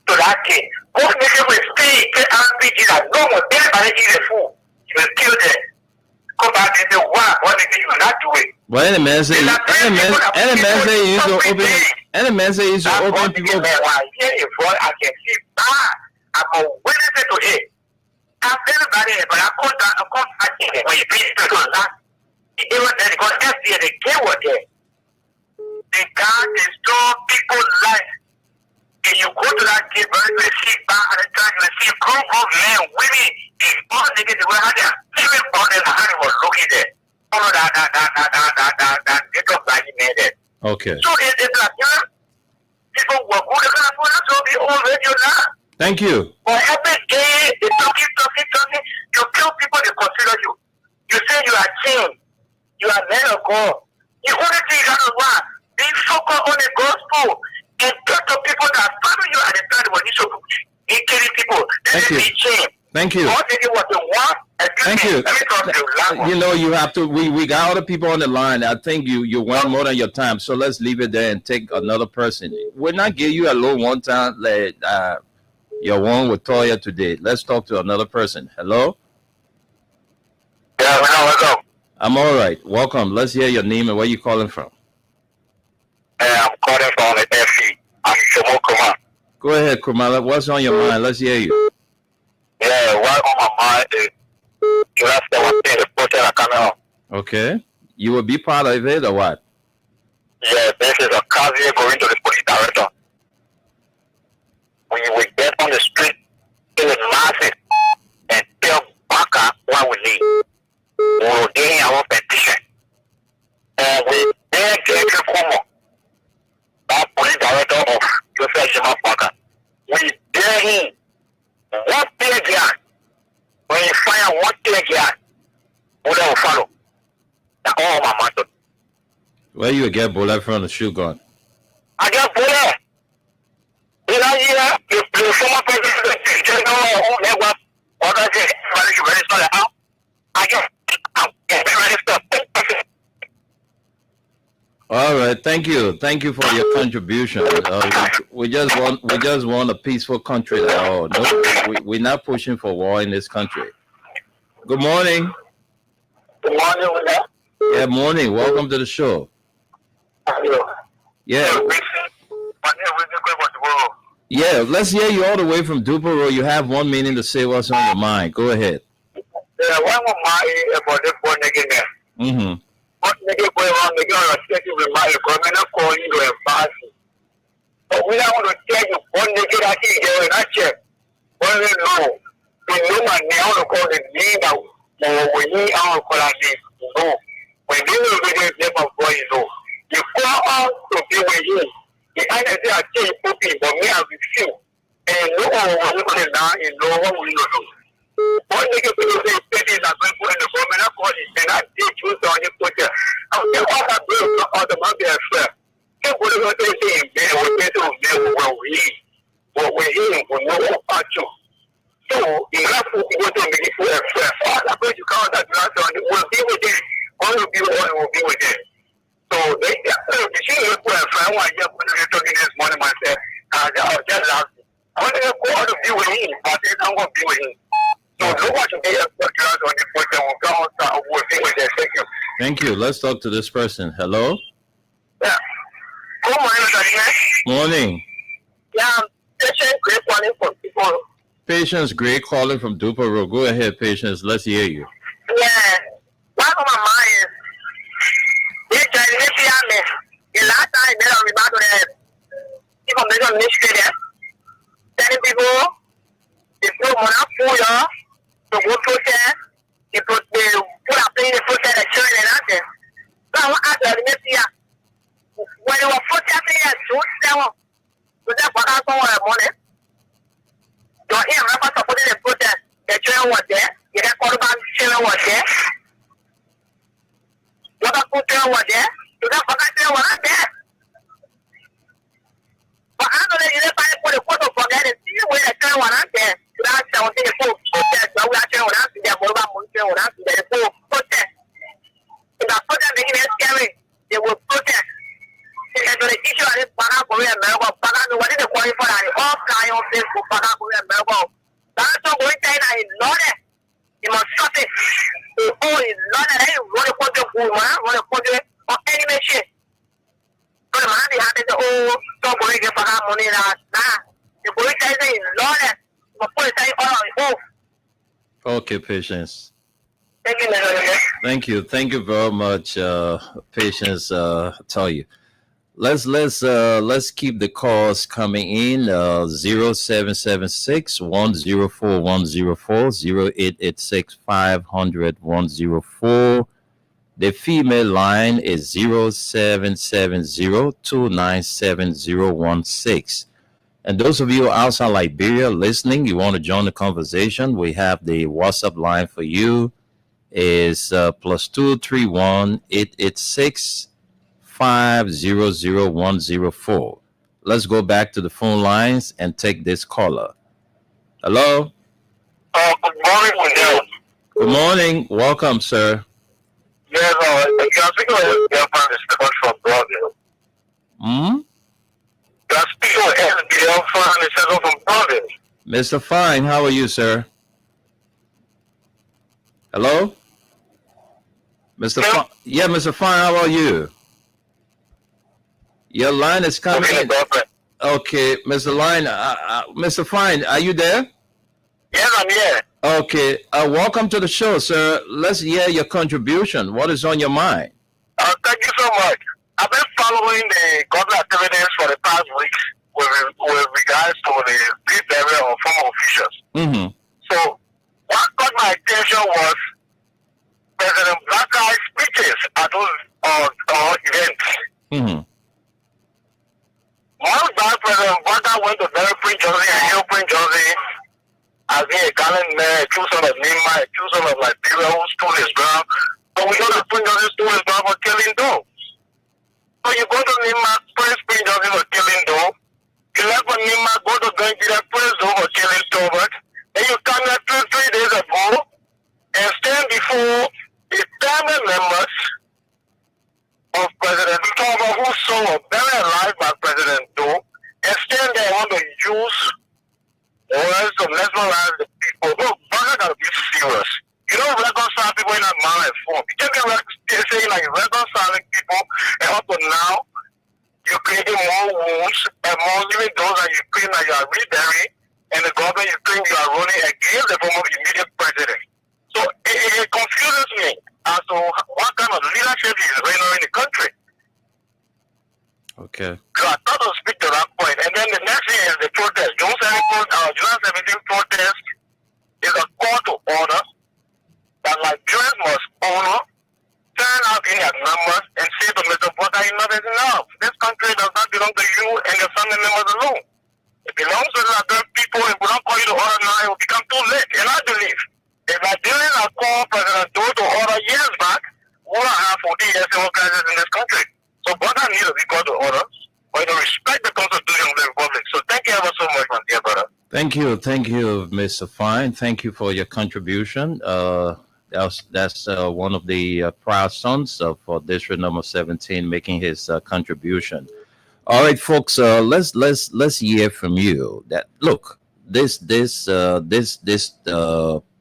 Speaker 1: to that day. Most niggas will stay, get angry, that no one, everybody eat the food. You will kill them. Come back and say, wow, what nigga, you will not do it.
Speaker 6: Well, any man say he's to open. Any man say he's to open people.
Speaker 1: I hear a voice, I can see, I'm a witness to it. I'm everybody, but I come back in when you pay to that. It was there because FDA, they came with it. They can't destroy people's life. If you go to that gate, very see back at the time, you will see group of men, women, and all niggas, they will have their favorite borders and how they were looking there. All of that, they don't like it.
Speaker 6: Okay.
Speaker 1: So it's like, people were good, they're going to put us on the old radio now.
Speaker 6: Thank you.
Speaker 1: For every day, they talking. You kill people, they consider you. You say you are changed. You are men of God. The only thing you got to do is be focused on the gospel and talk to people that follow you at the time when you should be killing people.
Speaker 6: Thank you.
Speaker 1: Be changed.
Speaker 6: Thank you.
Speaker 1: What did you want to want?
Speaker 6: Thank you. You know, you have to. We got other people on the line. I think you went more than your time. So let's leave it there and take another person. We're not give you alone one time. Like your one with Toya today. Let's talk to another person. Hello.
Speaker 1: Yeah, what's up?
Speaker 6: I'm all right. Welcome. Let's hear your name and where you calling from.
Speaker 1: I'm calling from the FE. I'm Shomo Kuma.
Speaker 6: Go ahead, Kumala. What's on your mind? Let's hear you.
Speaker 1: Yeah, what on my mind is to ask the protest are coming on.
Speaker 6: Okay. You will be part of it or what?
Speaker 1: Yeah, this is a cousin going to the police director. When we get on the street, it is massive and tell Baka what we need. We will get our petition. And we then get Kumo, that police director of Joseph Shima Baka. We dare him. What tear gas? When you find one tear gas, we will follow. That's all my matter.
Speaker 6: Where you get bullet from the shoe gun?
Speaker 1: I got bullet. You know, the former president, general, network, what I say, I just,
Speaker 6: All right, thank you for your contribution. We just want a peaceful country. No, we're not pushing for war in this country. Good morning.
Speaker 1: Good morning, William.
Speaker 6: Yeah, morning. Welcome to the show. Yeah. Yeah, let's hear you all the way from Dupero. You have 1 minute to say what's on your mind. Go ahead.
Speaker 1: Yeah, one of my about the phone again.
Speaker 6: Mm-hmm.
Speaker 1: What nigga going on, nigga on a schedule with my government calling you a embassy. But we don't want to tell you one nigga that is here and I check. One we know. We know my now to call the name out. We need our call this. No. When they will be there, never for you know. You call out to be with you. The other day I tell you, but me I refuse. And no one will look at that and no one will know. One nigga will say, "Petty is not going to put in the government. I call it, and I did choose on your picture. I'm going to have to go out the mountain as well. People are going to say, "Man, we're better than what we eat. What we eat, we know about you." So, in that food, we go to make it for a friend. All the place you count that last one, we'll be with them. All will be with them, will be with them. So, they should look for a friend. I just put it talking this morning myself. I was just laughing. I want to go out to be with him, but they don't want to be with him. So, no one should be able to on the picture. We'll go out, we'll be with them. Thank you.
Speaker 6: Thank you. Let's talk to this person. Hello?
Speaker 1: Yeah. Good morning, Dr.
Speaker 6: Morning.
Speaker 1: Yeah, patient great morning for people.
Speaker 6: Patience Gray calling from Dupero. Go ahead, Patience. Let's hear you.
Speaker 1: Yeah. One of my mind is the last time they are about to people make a mistake there. Telling people they put money for you to go protest. They put up the protest at church and that. So I want to ask you, when you were protesting at church, was that what I saw money? Your ear never supported the protest. The children were there. You got called about children were there. What about children were there? You got children were not there. But I know that you never put a photo for that and see where the children were not there. You got to say the full protest. But we are children were not there. What about children were not there? The full protest. If the protest is even scary, they will protest. And the issue of this Baka Korea America, Baka, what is the quality for that? All kind of Facebook, Baka Korea America. That's not going to say not it. You must stop it. Oh, it's not that I want to put the woman, want to put it on any machine. But the man, they have to, oh, stop going to get Baka money. Nah, the police say it's not it. The police say, oh.
Speaker 6: Okay, Patience.
Speaker 1: Thank you, Mr.
Speaker 6: Thank you. Thank you very much, Patience. I tell you. Let's keep the calls coming in. 0776 104 104 0886 500 104. The female line is 0770 297 016. And those of you outside Liberia listening, you want to join the conversation, we have the WhatsApp line for you. Is +231 886 500104. Let's go back to the phone lines and take this caller. Hello?
Speaker 1: Good morning, Miguel.
Speaker 6: Good morning. Welcome, sir.
Speaker 1: Yes, I'm speaking with your girlfriend, Stefan from Broadville. I'm speaking with your girlfriend, Stefan from Broadville.
Speaker 6: Mr. Fine, how are you, sir? Hello? Mr. Fine. Yeah, Mr. Fine, how are you? Your line is coming in. Okay, Mr. Mr. Fine, are you there?
Speaker 8: Yes, I'm here.
Speaker 6: Okay, welcome to the show, sir. Let's hear your contribution. What is on your mind?
Speaker 8: Thank you so much. I've been following the government activities for the past weeks with regards to the deep area of former officials.
Speaker 6: Mm-hmm.
Speaker 8: So, what caught my attention was President Black's speeches at those events.
Speaker 6: Mm-hmm.
Speaker 8: Once that President Black went to Mary Prince Josie and Hill Prince Josie as being a gallant man, a true son of Nima, a true son of Liberia who stood his ground. So we know that Prince Josie stood his ground for killing dogs. So you go to Nima, praise Prince Josie for killing dogs. You left for Nima, go to Nigeria, praise Doe for killing Tobert. Then you come here 3 days ago and stand before the family members of President Tobert who saw very alive by President Doe and stand there and want to use words to mesmerize the people. Look, Banga gotta be serious. You don't reconcile people in that manner and form. You can't be saying like reconciling people, and up to now, you're creating more wounds and more living those that you claim that you are rebelling, and the government you claim you are running against the former immediate president. So it confuses me as to what kind of leadership is running in the country.
Speaker 6: Okay.
Speaker 8: So I thought to speak to that point. And then the next thing is the protest. July 17th protest is a call to order that Nigerians must honor, turn out in their numbers, and say to Mr. Bota, enough is enough. This country does not belong to you and your family members alone. It belongs to the Nigerian people. If we don't call you to order now, it will become too late. And I believe if Nigerians are called President Doe to order years back, we will have 40 years civil crisis in this country. So Bota needs to be called to order, but to respect the Constitution of the Republic. So thank you ever so much, my dear brother.
Speaker 6: Thank you, Mr. Fine. Thank you for your contribution. That's one of the proud sons for District Number 17 making his contribution. All right, folks. Let's hear from you. That look, this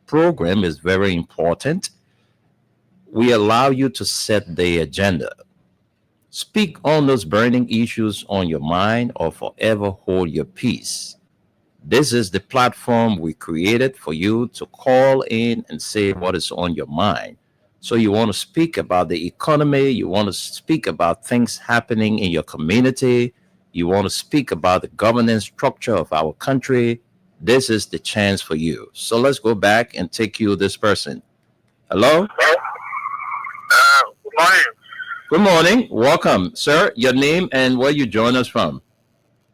Speaker 6: program is very important. We allow you to set the agenda. Speak on those burning issues on your mind, or forever hold your peace. This is the platform we created for you to call in and say what is on your mind. So you want to speak about the economy, you want to speak about things happening in your community, you want to speak about the governance structure of our country. This is the chance for you. So let's go back and take you this person. Hello?
Speaker 8: Good morning.
Speaker 6: Good morning. Welcome, sir. Your name and where you join us from?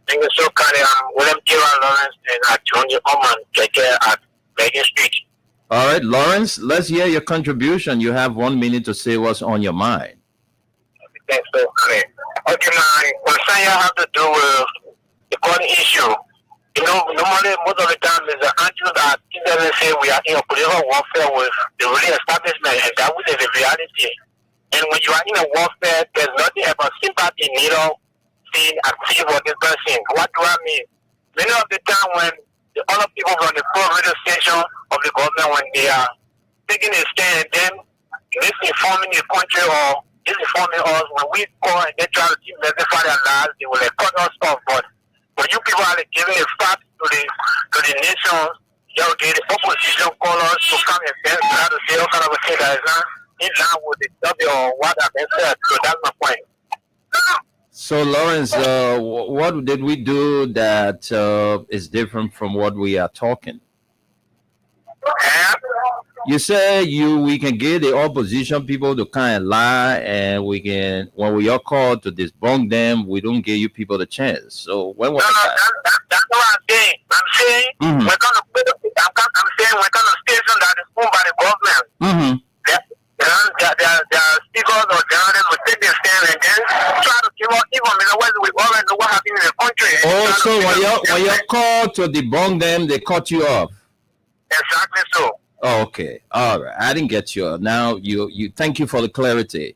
Speaker 8: Thank you so kindly. I'm William J. Lawrence, and I joined you on at Megan Street.
Speaker 6: All right, Lawrence, let's hear your contribution. You have 1 minute to say what's on your mind.
Speaker 8: Thanks so kindly. Okay, my concern you have to do with the current issue. You know, normally, most of the time, there's an answer that doesn't say we are in a political warfare with the really establishment, and that is the reality. And when you are in a warfare, there's nothing about sympathy, needle, seeing and see what this person. What do I mean? Many of the time when the other people from the pro-radio station of the government, when they are taking a stand, then misinforming the country or disinforming us, when we call and they try to demystify their lives, they will cut us off. But when you people are giving a fact to the nation, you get the opposition callers to come and try to say all kind of a thing that is not in line with the W or what I've been said. So that's my point.
Speaker 6: So, Lawrence, what did we do that is different from what we are talking? You say we can get the opposition people to kind of lie, and we can, when we are called to debunk them, we don't give you people the chance. So when was
Speaker 8: that's what I'm saying. I'm saying we're gonna I'm saying we're gonna station that is owned by the government.
Speaker 6: Mm-hmm.
Speaker 8: Their speakers or journalists will take their stand and then try to give us information whether we already know what happened in the country.
Speaker 6: Also, when you're called to debunk them, they cut you off.
Speaker 8: Exactly so.
Speaker 6: Oh, okay. All right. I didn't get you. Now you thank you for the clarity.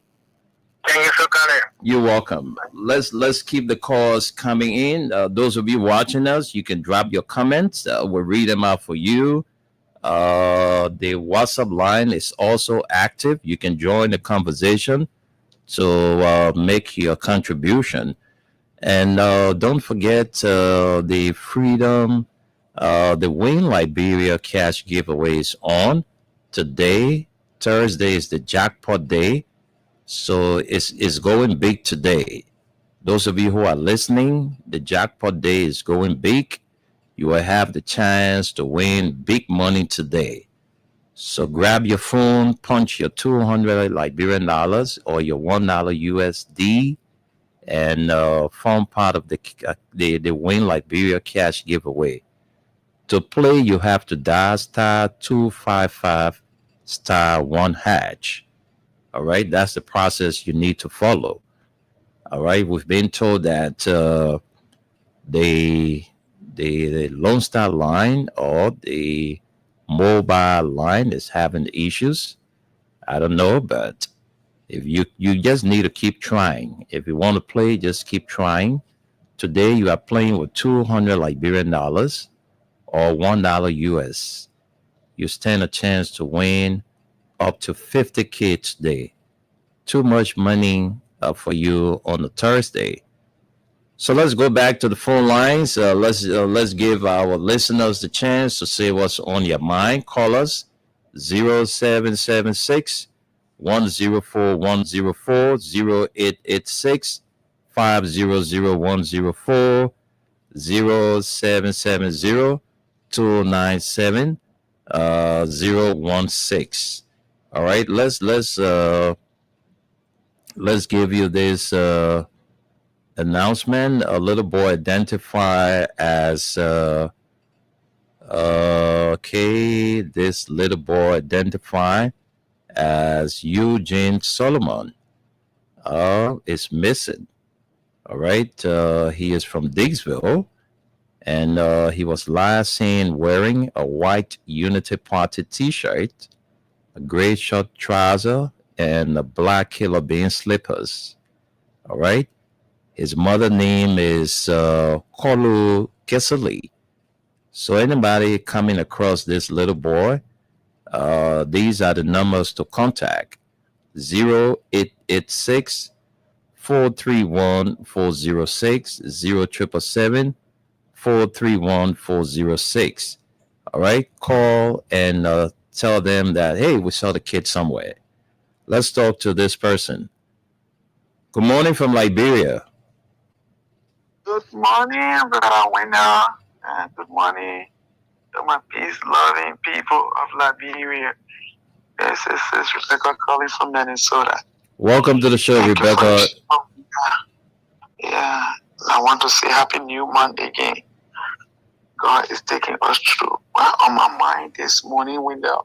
Speaker 8: Thank you so kindly.
Speaker 6: You're welcome. Let's keep the calls coming in. Those of you watching us, you can drop your comments. We'll read them out for you. The WhatsApp line is also active. You can join the conversation to make your contribution. And don't forget the Freedom, the Win Liberia cash giveaways on today. Thursday is the jackpot day. So it's going big today. Those of you who are listening, the jackpot day is going big. You will have the chance to win big money today. So grab your phone, punch your 200 Liberian dollars or your $1 USD, and form part of the Win Liberia cash giveaway. To play, you have to dial *255 *1#. All right, that's the process you need to follow. All right, we've been told that the Lone Star line or the mobile line is having issues. I don't know, but if you just need to keep trying. If you want to play, just keep trying. Today you are playing with 200 Liberian dollars or $1 US. You stand a chance to win up to 50K today. Too much money for you on a Thursday. So let's go back to the phone lines. Let's give our listeners the chance to say what's on your mind. Call us 0776 104 104 0886 500 104 0770 297 016. All right, let's give you this announcement. A little boy identified as this little boy identified as Eugene Solomon is missing. All right, he is from Diggsville, and he was last seen wearing a white Unity Party t-shirt, a gray short trouser, and a black Killer Bean slippers. All right. His mother name is Kolu Kesali. So anybody coming across this little boy, these are the numbers to contact: 0886 431 406 0777 431 406. All right, call and tell them that, hey, we saw the kid somewhere. Let's talk to this person. Good morning from Liberia.
Speaker 8: Good morning, Brother Winner, and good morning to my peace-loving people of Liberia. This is Rebecca calling from Minnesota.
Speaker 6: Welcome to the show, Rebecca.
Speaker 8: Yeah, I want to say Happy New Month again. God is taking us through. Well, on my mind this morning, Winner,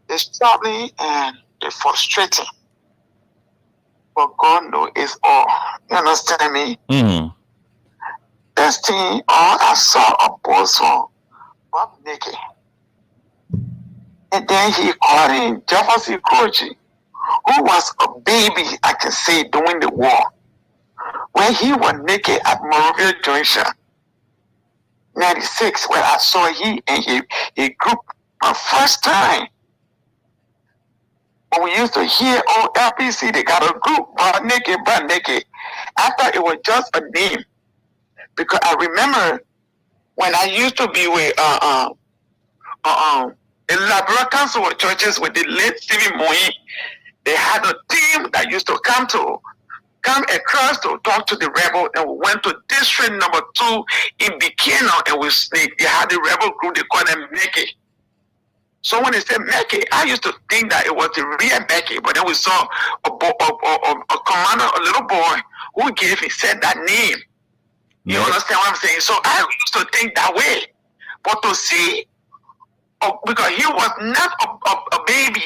Speaker 8: it's troubling and it's frustrating. But God knows it's all. You understand me? This thing, I saw a post on Bob Nicky. And then he called in Jefferson Croce, who was a baby, I can say, during the war. When he was naked at Monrovia Junction, 96, where I saw he and he group my first time. When we used to hear LPC, they got a group, Brother Nicky. I thought it was just a name. Because I remember when I used to be with in Liberia Council of Churches with the late Stephen Moyi, they had a team that used to come across to talk to the rebel, and we went to district number 2 in Bikino, and they had the rebel group, they called them Meke. So when they said Meke, I used to think that it was the real Meke, but then we saw a commander, a little boy, who said that name. You understand what I'm saying? So I used to think that way. But to see, because he was not a baby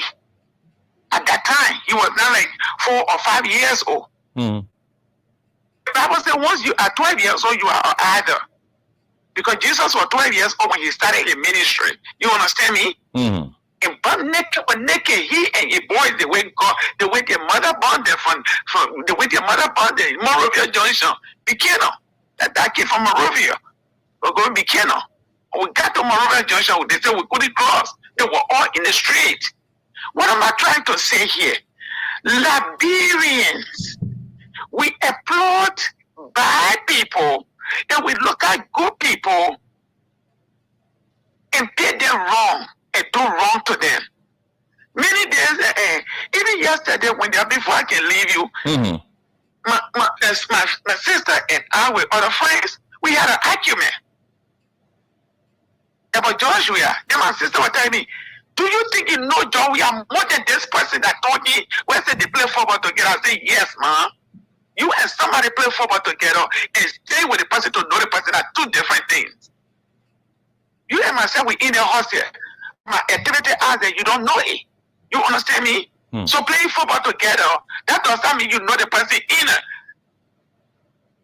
Speaker 8: at that time. He was not like 4 or 5 years old. The Bible says once you are 12 years old, you are either. Because Jesus was 12 years old when he started his ministry. You understand me? But naked, he and his boys, the way their mother born them from the way their mother born them, Monrovia Junction, Bikino. That kid from Monrovia, we're going to Bikino. We got to Monrovia Junction, they said we couldn't cross. They were all in the street. What am I trying to say here? Liberians, we applaud bad people and we look at good people and pay them wrong and do wrong to them. Many days, even yesterday, before I can leave you, my sister and I with other friends, we had an argument about Joshua. And my sister was telling me, do you think you know Joshua more than this person that told me when said they play football together? I said, yes, ma'am. You and somebody play football together and stay with the person to know the person are two different things. You and myself, we in the house here. My activity out there, you don't know it. You understand me? So playing football together, that doesn't mean you know the person in it.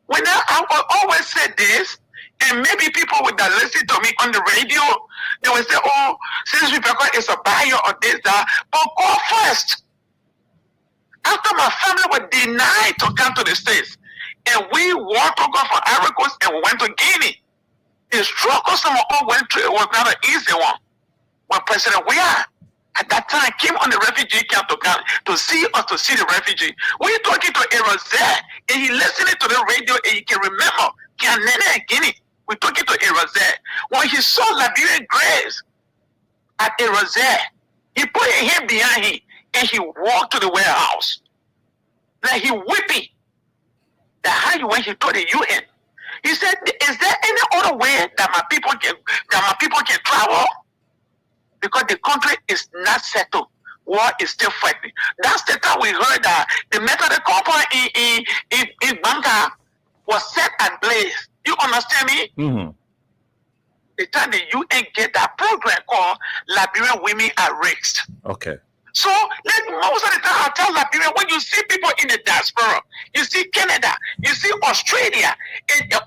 Speaker 8: When I will always say this, and maybe people would listen to me on the radio, they will say, oh, since Rebecca is a buyer or this, that, but go first. After my family was denied to come to the States, and we walked to go for Ivory Coast and we went to Guinea. The struggle someone all went through, it was not an easy one. When President Weah at that time came on the refugee camp to see us, to see the refugee. We talking to Erosette, and he listening to the radio, and he can remember Canada and Guinea. We talking to Erosette. When he saw Liberian graves at Erosette, he put a hand behind him, and he walked to the warehouse. Like he weeping. That how he went, he told the UN. He said, is there any other way that my people can travel? Because the country is not settled. War is still fighting. That's the time we heard that the Methodist company in Banga was set ablaze. You understand me?
Speaker 6: Mm-hmm.
Speaker 8: The time the UN get that program called Liberian Women at Risk.
Speaker 6: Okay.
Speaker 8: So most of the time I tell Liberia, when you see people in the diaspora, you see Canada, you see Australia,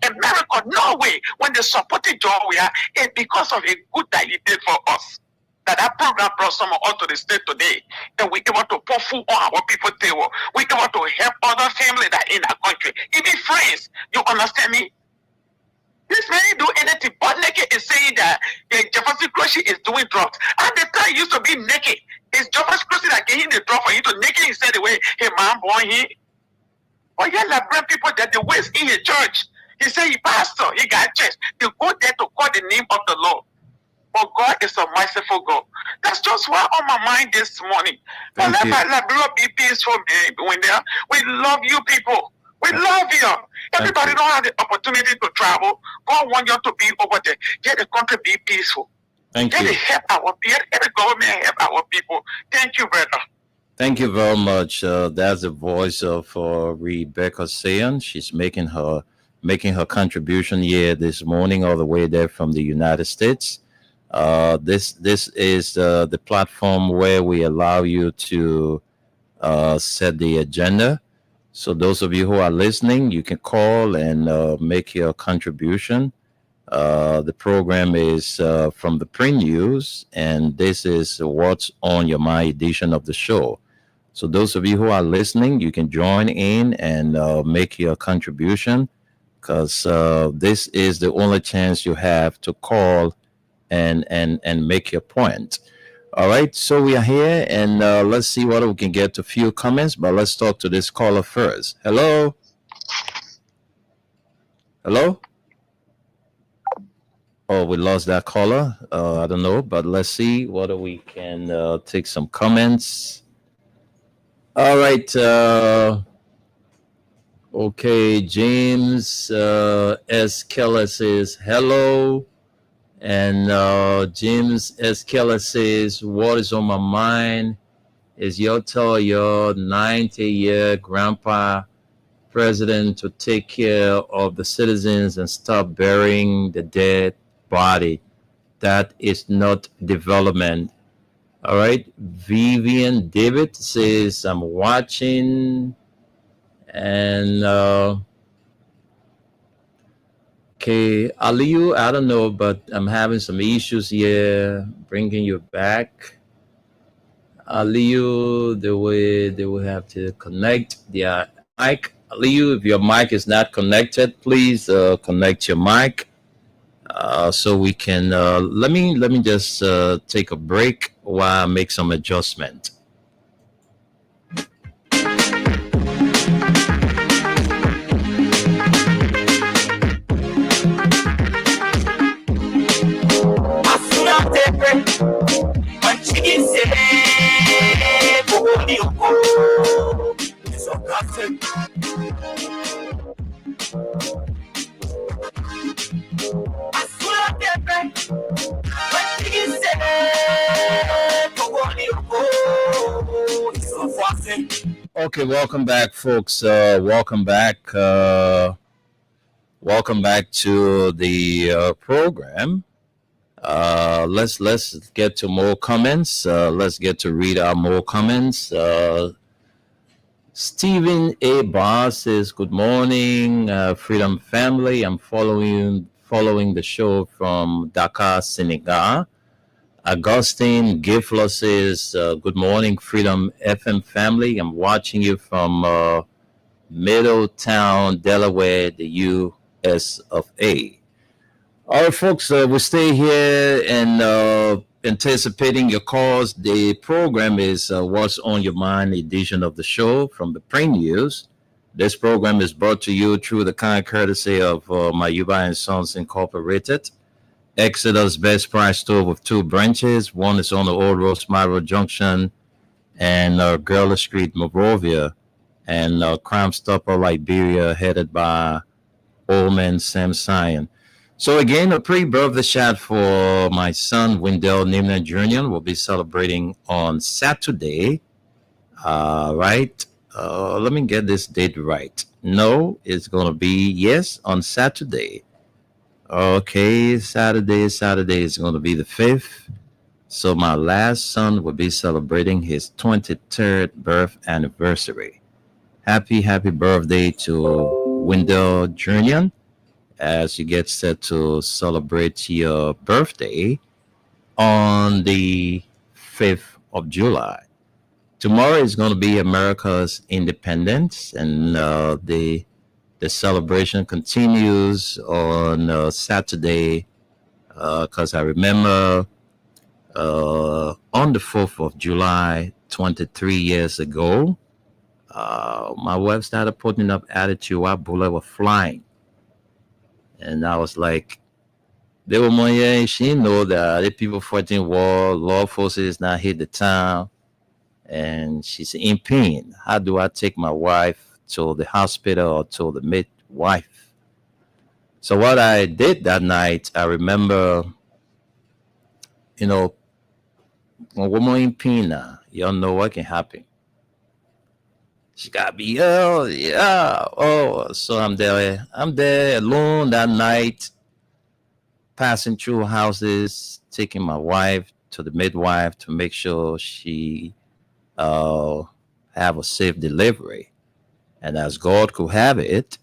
Speaker 8: America, Norway, when they supported Georgia, it's because of a good that he did for us. That program brought someone out to the state today, and we're able to put food on our people's table. We're able to help other families that are in our country, even friends. You understand me? This man do anything but naked is saying that Jefferson Crushy is doing drugs. At the time, he used to be naked. It's Jefferson Crushy that gave him the drug for him to naked. He said the way, hey man, boy, he. Or yeah, like black people that the ways in his church. He said he pastor, he got church. They go there to call the name of the Lord. But God is a merciful God. That's just why on my mind this morning. But let my Liberia be peaceful, man. We love you people. We love you. Everybody don't have the opportunity to travel. God wants you to be over there. Let the country be peaceful.
Speaker 6: Thank you.
Speaker 8: Help our people. Every government help our people. Thank you, brother.
Speaker 6: Thank you very much. That's the voice of Rebecca Sayan. She's making her contribution here this morning, all the way there from the United States. This is the platform where we allow you to set the agenda. So those of you who are listening, you can call and make your contribution. The program is from the Print News, and this is What's on Your Mind edition of the show. So those of you who are listening, you can join in and make your contribution, because this is the only chance you have to call and make your point. All right, so we are here, and let's see what we can get to a few comments, but let's talk to this caller first. Hello? Hello? Oh, we lost that caller. I don't know, but let's see whether we can take some comments. All right. Okay, James S. Keller says hello. And James S. Keller says, what is on my mind is you tell your 90-year grandpa president to take care of the citizens and stop burying the dead body. That is not development. All right. Vivian David says, I'm watching. And okay, Aliyu, I don't know, but I'm having some issues here bringing you back. Aliyu, they will have to connect their mic. Aliyu, if your mic is not connected, please connect your mic. so we can let me just take a break while I make some adjustment. Okay, welcome back, folks. Welcome back. Welcome back to the program. Let's get to more comments. Let's get to read out more comments. Stephen A. Barr says, "Good morning, Freedom Family. I'm following the show from Dakar, Senegal." Augustine Gifler says, "Good morning, Freedom FM family. I'm watching you from Middletown, Delaware, the U.S. of A." All right, folks, we stay here and anticipating your calls. The program is What's on Your Mind edition of the show from the Print News. This program is brought to you through the kind courtesy of Mayuba and Sons Incorporated. Exodus Best Price Store with 2 branches. One is on the Old Rosemary Junction and Gurla Street, Monrovia, and Crime Stopper, Liberia, headed by Old Man Sam Sion. So again, a pre-birthday shot for my son, Wendell Nimna Jr. will be celebrating on Saturday. Right? Let me get this date right. No, it's going to be, yes, on Saturday. Okay, Saturday is going to be the 5th. So my last son will be celebrating his 23rd birth anniversary. Happy birthday to Wendell Jr. as you get set to celebrate your birthday on the 5th of July. Tomorrow is going to be America's independence, and the celebration continues on Saturday, because I remember on the 4th of July, 23 years ago, my wife started putting up attitude while bullets were flying. And I was like, they were more, yeah, she know that the people fighting war, law forces now hit the town. And she's in pain. How do I take my wife to the hospital or to the midwife? So what I did that night, I remember, when woman in pain now, you don't know what can happen. She gotta be, so I'm there alone that night, passing through houses, taking my wife to the midwife to make sure she have a safe delivery. And as God could have it,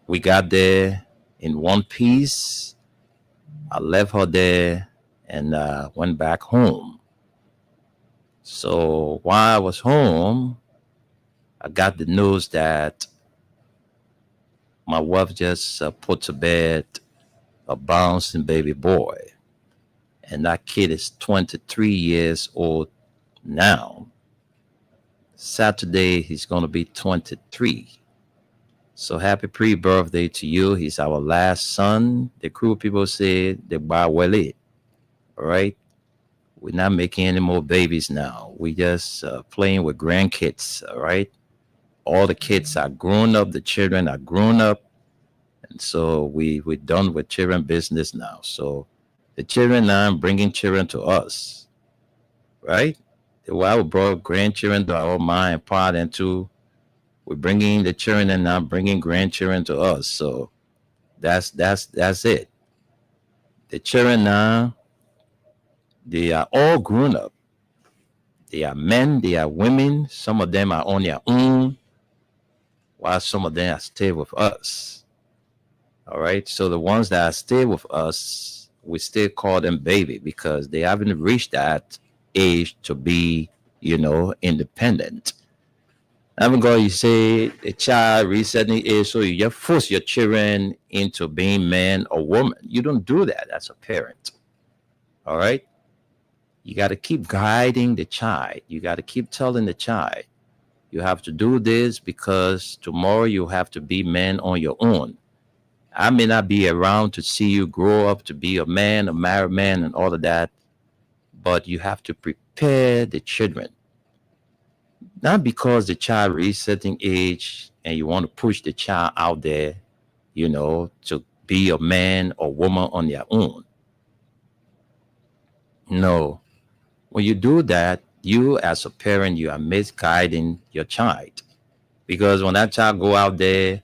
Speaker 6: we got there in one piece. I left her there and went back home. So while I was home, I got the news that my wife just put to bed a bouncing baby boy. And that kid is 23 years old now. Saturday, he's going to be 23. So happy pre-birthday to you. He's our last son. The crew people say they buy well it. All right. We're not making any more babies now. We just playing with grandkids. All right. All the kids are grown up. The children are grown up. And so we're done with children business now. So the children now bringing children to us. Right. The while we brought grandchildren to our mind and part into, we're bringing the children and now bringing grandchildren to us. So that's it. The children now, they are all grown up. They are men, they are women. Some of them are on their own, while some of them are stay with us. All right. So the ones that are stay with us, we still call them baby because they haven't reached that age to be, independent. I'm going to say a child resetting age, so you just force your children into being man or woman. You don't do that as a parent. All right. You got to keep guiding the child. You got to keep telling the child, you have to do this because tomorrow you have to be man on your own. I may not be around to see you grow up to be a man, a married man, and all of that, but you have to prepare the children. Not because the child resetting age and you want to push the child out there, to be a man or woman on their own. No. When you do that, you as a parent, you are misguiding your child. Because when that child go out there,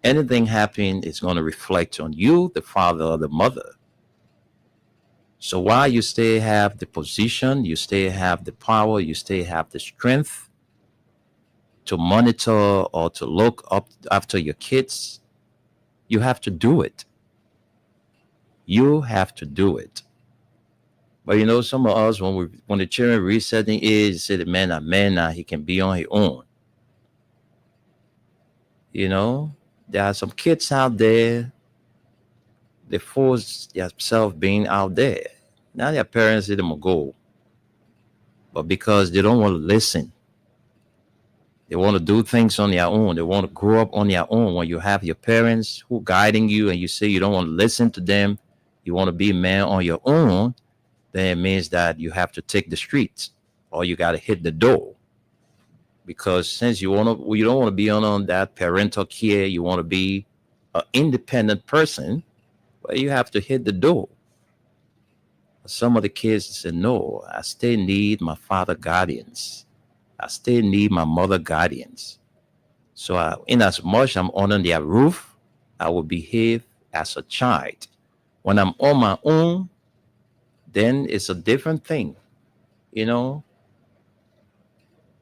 Speaker 6: anything happen is going to reflect on you, the father or the mother. So while you still have the position, you still have the power, you still have the strength to monitor or to look up after your kids, you have to do it. You have to do it. But some of us, when the children resetting age, say the man are man now, he can be on his own. There are some kids out there, they force themselves being out there. Now their parents let them go. But because they don't want to listen, they want to do things on their own. They want to grow up on their own. When you have your parents who guiding you and you say you don't want to listen to them, you want to be a man on your own, then it means that you have to take the streets or you got to hit the door. Because since you don't want to be on that parental care, you want to be an independent person, well, you have to hit the door. Some of the kids say, no, I still need my father guardians. I still need my mother guardians. So in as much I'm under their roof, I will behave as a child. When I'm on my own, then it's a different thing,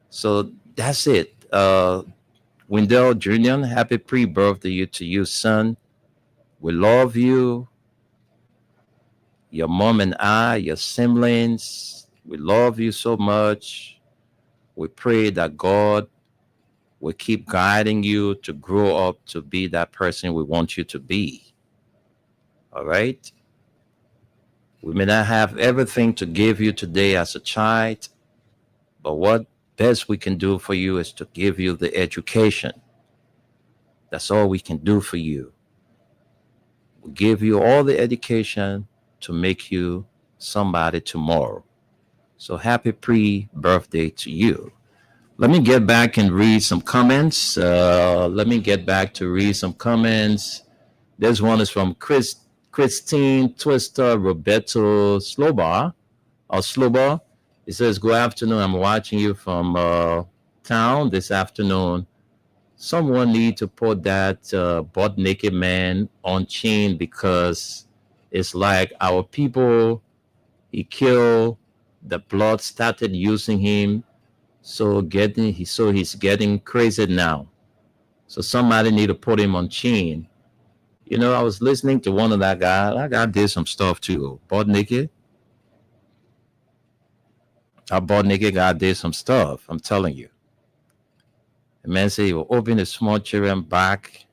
Speaker 6: So that's it. Wendell Jr., happy pre-birthday to you, son. We love you. Your mom and I, your siblings, we love you so much. We pray that God will keep guiding you to grow up to be that person we want you to be. All right? We may not have everything to give you today as a child, but what best we can do for you is to give you the education. That's all we can do for you. We give you all the education to make you somebody tomorrow. So happy pre-birthday to you. Let me get back and read some comments. This one is from Christine Twister Roberto Slobar. It says, good afternoon. I'm watching you from town this afternoon. Someone need to put that butt naked man on chain because it's like our people, he killed, the blood started using him. So he's getting crazy now. So somebody need to put him on chain. I was listening to one of that guy. That guy did some stuff too. Butt naked. Our butt naked guy did some stuff. I'm telling you. The man said he will open the small children back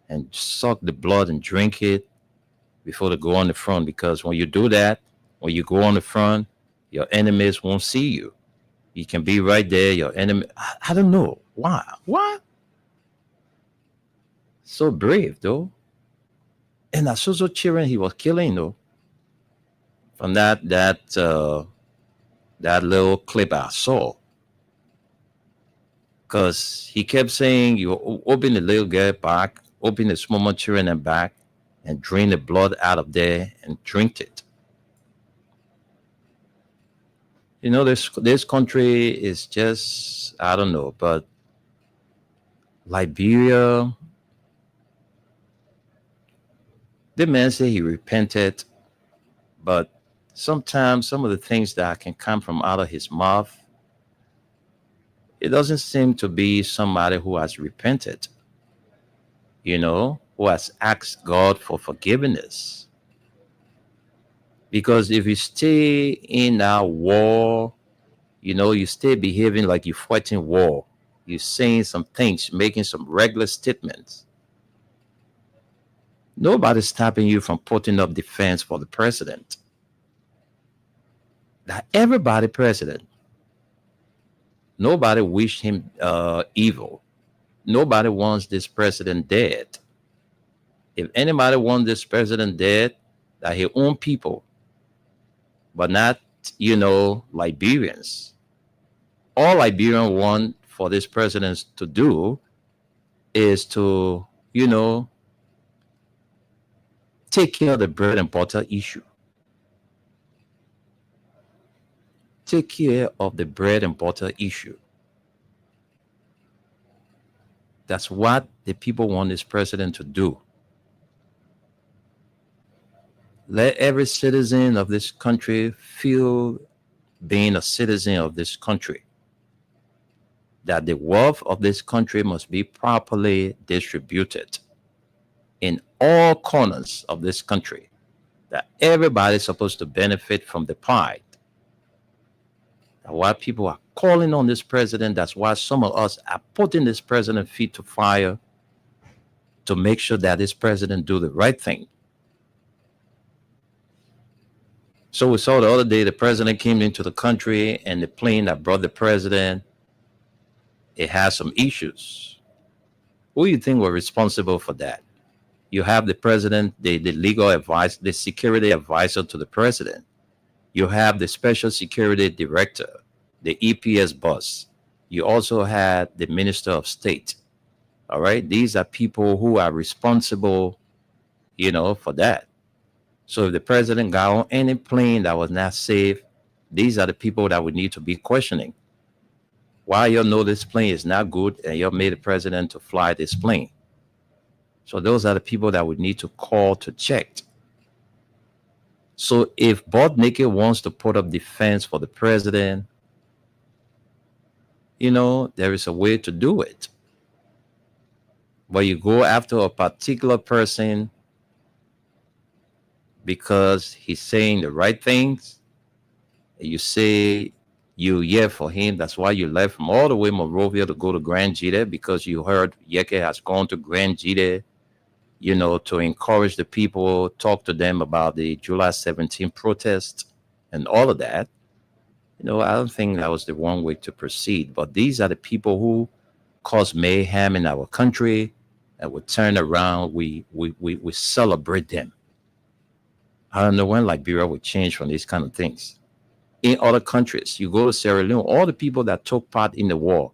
Speaker 6: and suck the blood and drink it before they go on the front. Because when you do that, when you go on the front, your enemies won't see you. You can be right there. Your enemy. I don't know why. What? So brave though. And that's also children he was killing though. From that little clip I saw. Because he kept saying, you open the little girl back, open the small children and back, and drain the blood out of there and drink it. This country is just, I don't know, but Liberia, the man said he repented, but sometimes some of the things that can come from out of his mouth, it doesn't seem to be somebody who has repented, who has asked God for forgiveness. Because if you stay in that war, you stay behaving like you're fighting war. you're saying some things, making some regular statements. Nobody's stopping you from putting up defense for the president. That everybody president. Nobody wished him evil. Nobody wants this president dead. If anybody wants this president dead, that his own people, but not, Liberians. All Liberians want for this president to do is to, take care of the bread and butter issue. Take care of the bread and butter issue. That's what the people want this president to do. Let every citizen of this country feel being a citizen of this country. That the wealth of this country must be properly distributed in all corners of this country. That everybody's supposed to benefit from the pie. That's why people are calling on this president. That's why some of us are putting this president feet to fire to make sure that this president do the right thing. So we saw the other day the president came into the country and the plane that brought the president, it has some issues. Who do you think were responsible for that? You have the president, the legal advice, the security advisor to the president. You have the special security director, the EPS boss. You also had the minister of state. All right. These are people who are responsible, for that. So if the president got on any plane that was not safe, these are the people that we need to be questioning. Why you know this plane is not good and you made the president to fly this plane? So those are the people that we need to call to check. So if Bob Nikki wants to put up defense for the president, there is a way to do it. But you go after a particular person because he's saying the right things. You say you're for him. That's why you left from all the way Monrovia to go to Grand Jita, because you heard Yeke has gone to Grand Jita, to encourage the people, talk to them about the July 17th protest and all of that. I don't think that was the one way to proceed. But these are the people who cause mayhem in our country, and we turn around, we celebrate them. I don't know when Liberia will change from these kind of things. In other countries, you go to Sierra Leone, all the people that took part in the war,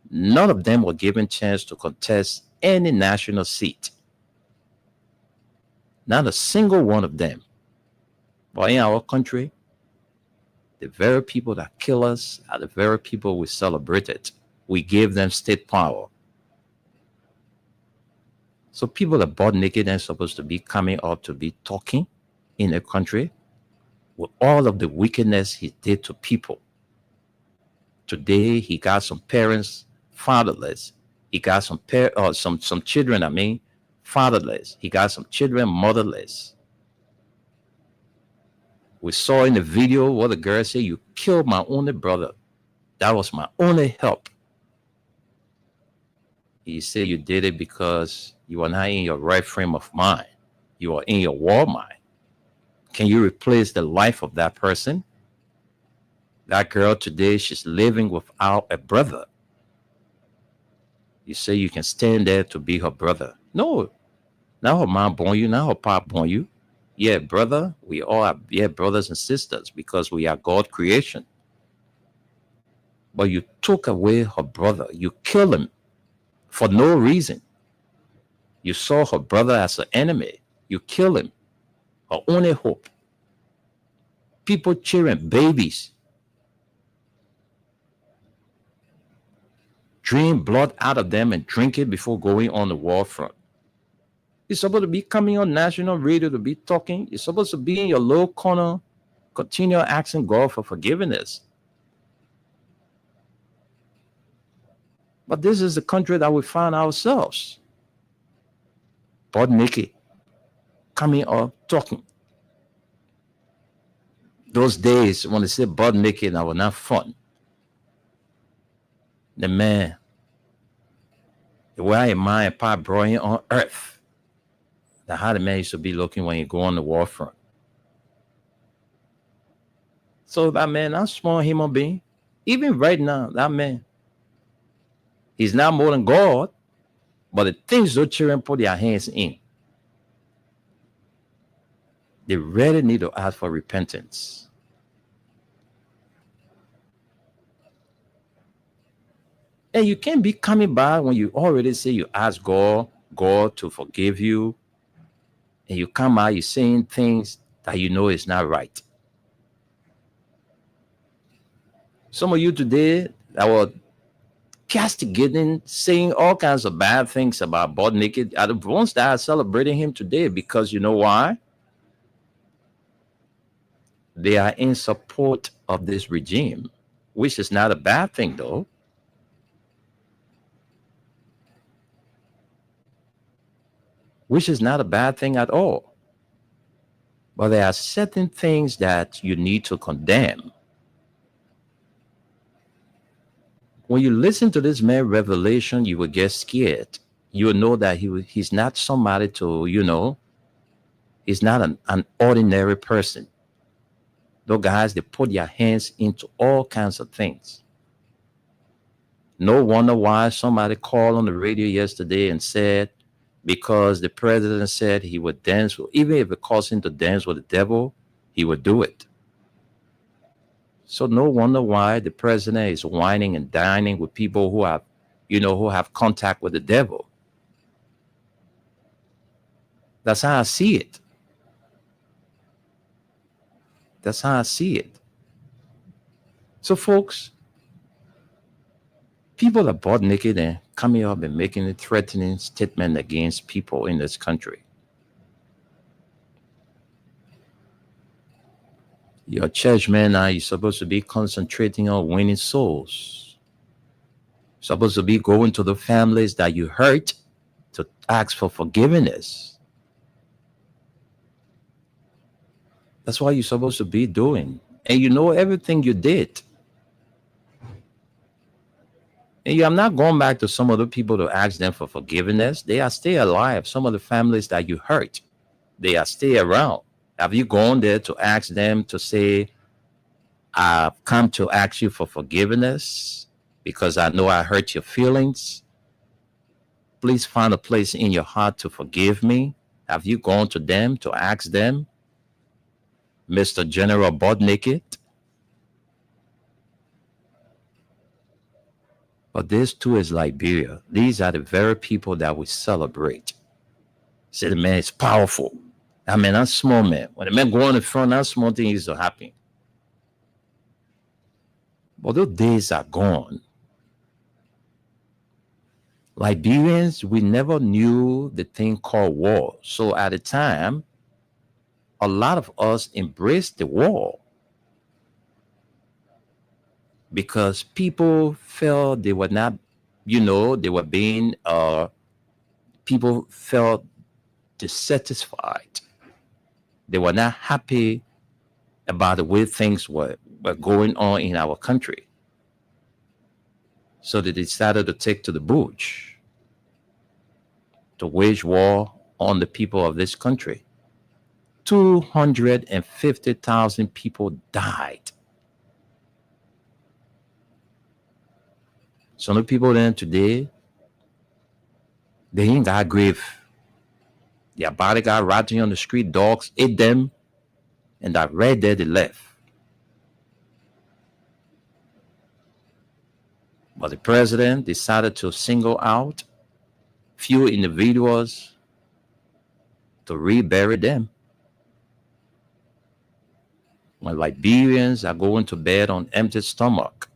Speaker 6: none of them were given chance to contest any national seat. Not a single one of them. But in our country, the very people that kill us are the very people we celebrated. We gave them state power. So people that bought naked and supposed to be coming up to be talking in a country with all of the wickedness he did to people. Today, he got some parents fatherless. He got some children, fatherless. He got some children motherless. We saw in the video what the girl said, "You killed my only brother. That was my only help." He said you did it because you are not in your right frame of mind. You are in your war mind. Can you replace the life of that person? That girl today, she's living without a brother. You say you can stand there to be her brother. No, not her mom born you, not her pop born you. Yeah, brother, we all are brothers and sisters because we are God's creation. But you took away her brother. You killed him for no reason. You saw her brother as an enemy. You killed him. Her only hope. People cheering, babies. Drain blood out of them and drink it before going on the war front. You're supposed to be coming on national radio to be talking. You're supposed to be in your low corner, continue asking God for forgiveness. But this is the country that we find ourselves. Bob Nikki coming up talking. Those days when they say Bob Nikki, that were not fun. The man The way a mind part brought him on earth. That's how the man used to be looking when he go on the war front. So that man, that's small human being. Even right now, that man, he's not more than God, but the things those children put their hands in, they really need to ask for repentance. And you can't be coming back when you already say you ask God to forgive you, and you come out, you're saying things that you know is not right. Some of you today that were castigating, saying all kinds of bad things about Butt Naked are the ones that are celebrating him today, because you know why? They are in support of this regime, which is not a bad thing, though. Which is not a bad thing at all. But there are certain things that you need to condemn. When you listen to this man revelation, you will get scared. You will know that he's not somebody to, he's not an ordinary person. Those guys, they put their hands into all kinds of things. No wonder why somebody called on the radio yesterday and said, because the president said he would dance, even if it caused him to dance with the devil, he would do it. So no wonder why the president is whining and dining with people who have contact with the devil. That's how I see it. That's how I see it. So folks, people are butt naked and coming up and making a threatening statement against people in this country. Your church man, now you're supposed to be concentrating on winning souls. You're supposed to be going to the families that you hurt to ask for forgiveness. That's what you're supposed to be doing. And you know everything you did. And I'm not going back to some other people to ask them for forgiveness. They are still alive. Some of the families that you hurt, they are still around. Have you gone there to ask them to say, I've come to ask you for forgiveness because I know I hurt your feelings. Please find a place in your heart to forgive me. Have you gone to them to ask them, Mr. General Butt Naked? But this too is Liberia. These are the very people that we celebrate. Say the man is powerful. I mean, that's small man. When the man go on the front, that small thing is to happen. But those days are gone. Liberians, we never knew the thing called war. So at the time, a lot of us embraced the war because people felt they were not, they were being, people felt dissatisfied. They were not happy about the way things were going on in our country. So they decided to take to the bush to wage war on the people of this country. 250,000 people died. Some of the people then today, they ain't got grave. Their body got rotting on the street. Dogs ate them. And that right there, they left. But the president decided to single out few individuals to rebury them. When Liberians are going to bed on empty stomach,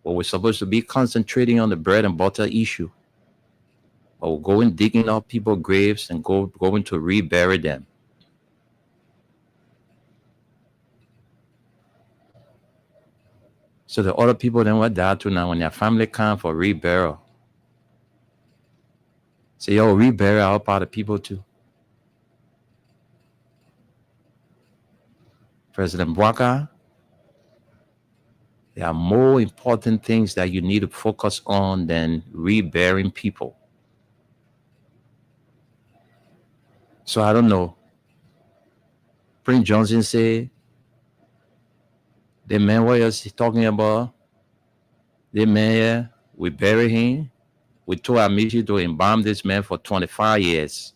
Speaker 6: well, we're supposed to be concentrating on the bread and butter issue. But we're going digging up people's graves and going to rebury them. So the other people then went down to now when their family come for reburial. Say, yo, rebury our part of people too. President Bwaka, There are more important things that you need to focus on than reburying people. So I don't know. Prince Johnson said, the man what else he talking about? The man, we bury him. We told our mission to embalm this man for 25 years.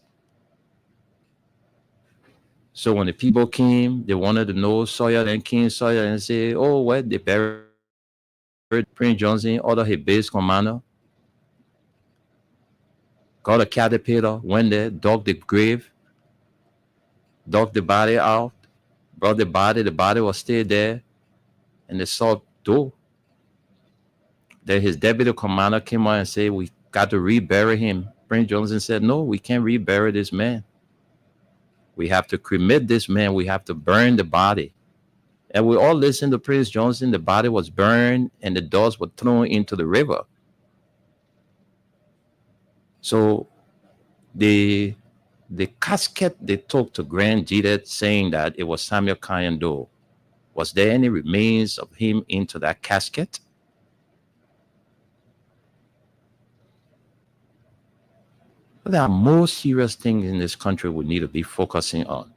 Speaker 6: So when the people came, they wanted to know Sawyer and King Sawyer and say, oh, well, they buried Prince Johnson, order his base commander. Got a caterpillar, went there, dug the grave, dug the body out, brought the body was still there, and they saw door. Then his deputy commander came out and said, we got to rebury him. Prince Johnson said, no, we can't rebury this man. We have to cremate this man. We have to burn the body. And we all listened to Prince Johnson. The body was burned and the dust was thrown into the river. So the casket they took to Grand Jidet saying that it was Samuel Kanyando, was there any remains of him into that casket? But there are more serious things in this country we need to be focusing on.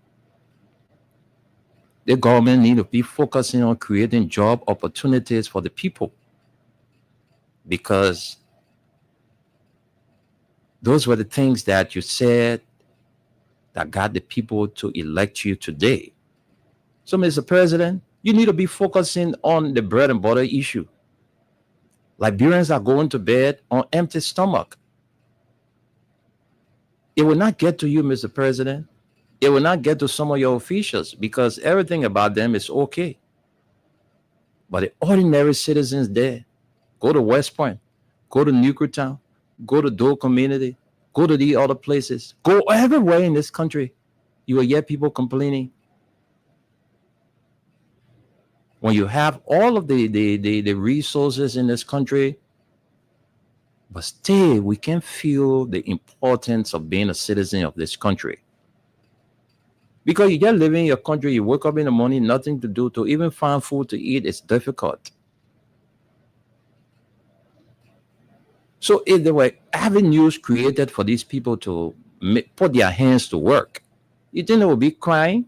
Speaker 6: The government need to be focusing on creating job opportunities for the people, because those were the things that you said that got the people to elect you today. So, Mr. President, you need to be focusing on the bread and butter issue. Liberians are going to bed on empty stomach. It will not get to you, Mr. President. It will not get to some of your officials because everything about them is okay. But the ordinary citizens there, go to West Point, go to Newcretown, go to Dole Community, go to the other places, go everywhere in this country, you will hear people complaining. When you have all of the resources in this country, but still we can feel the importance of being a citizen of this country. Because you just live in your country, you wake up in the morning, nothing to do, to even find food to eat, it's difficult. So if there were avenues created for these people to put their hands to work, you think they would be crying?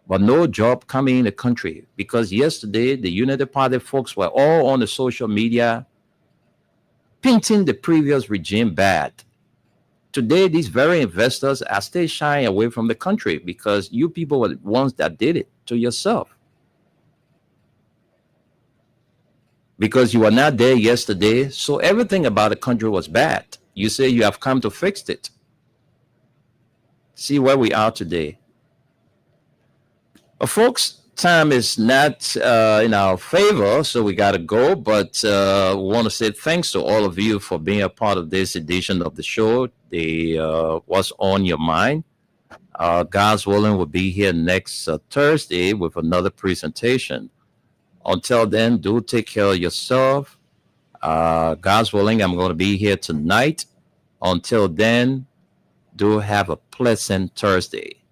Speaker 6: But no job coming in the country, because yesterday the United Party folks were all on the social media painting the previous regime bad. Today, these very investors are still shying away from the country because you people were the ones that did it to yourself. Because you were not there yesterday, so everything about the country was bad. You say you have come to fix it. See where we are today. Folks, time is not in our favor, so we got to go. But we want to say thanks to all of you for being a part of this edition of the show. What's on your mind? God's willing, will be here next Thursday with another presentation. Until then, do take care of yourself. God's willing, I'm going to be here tonight. Until then, do have a pleasant Thursday.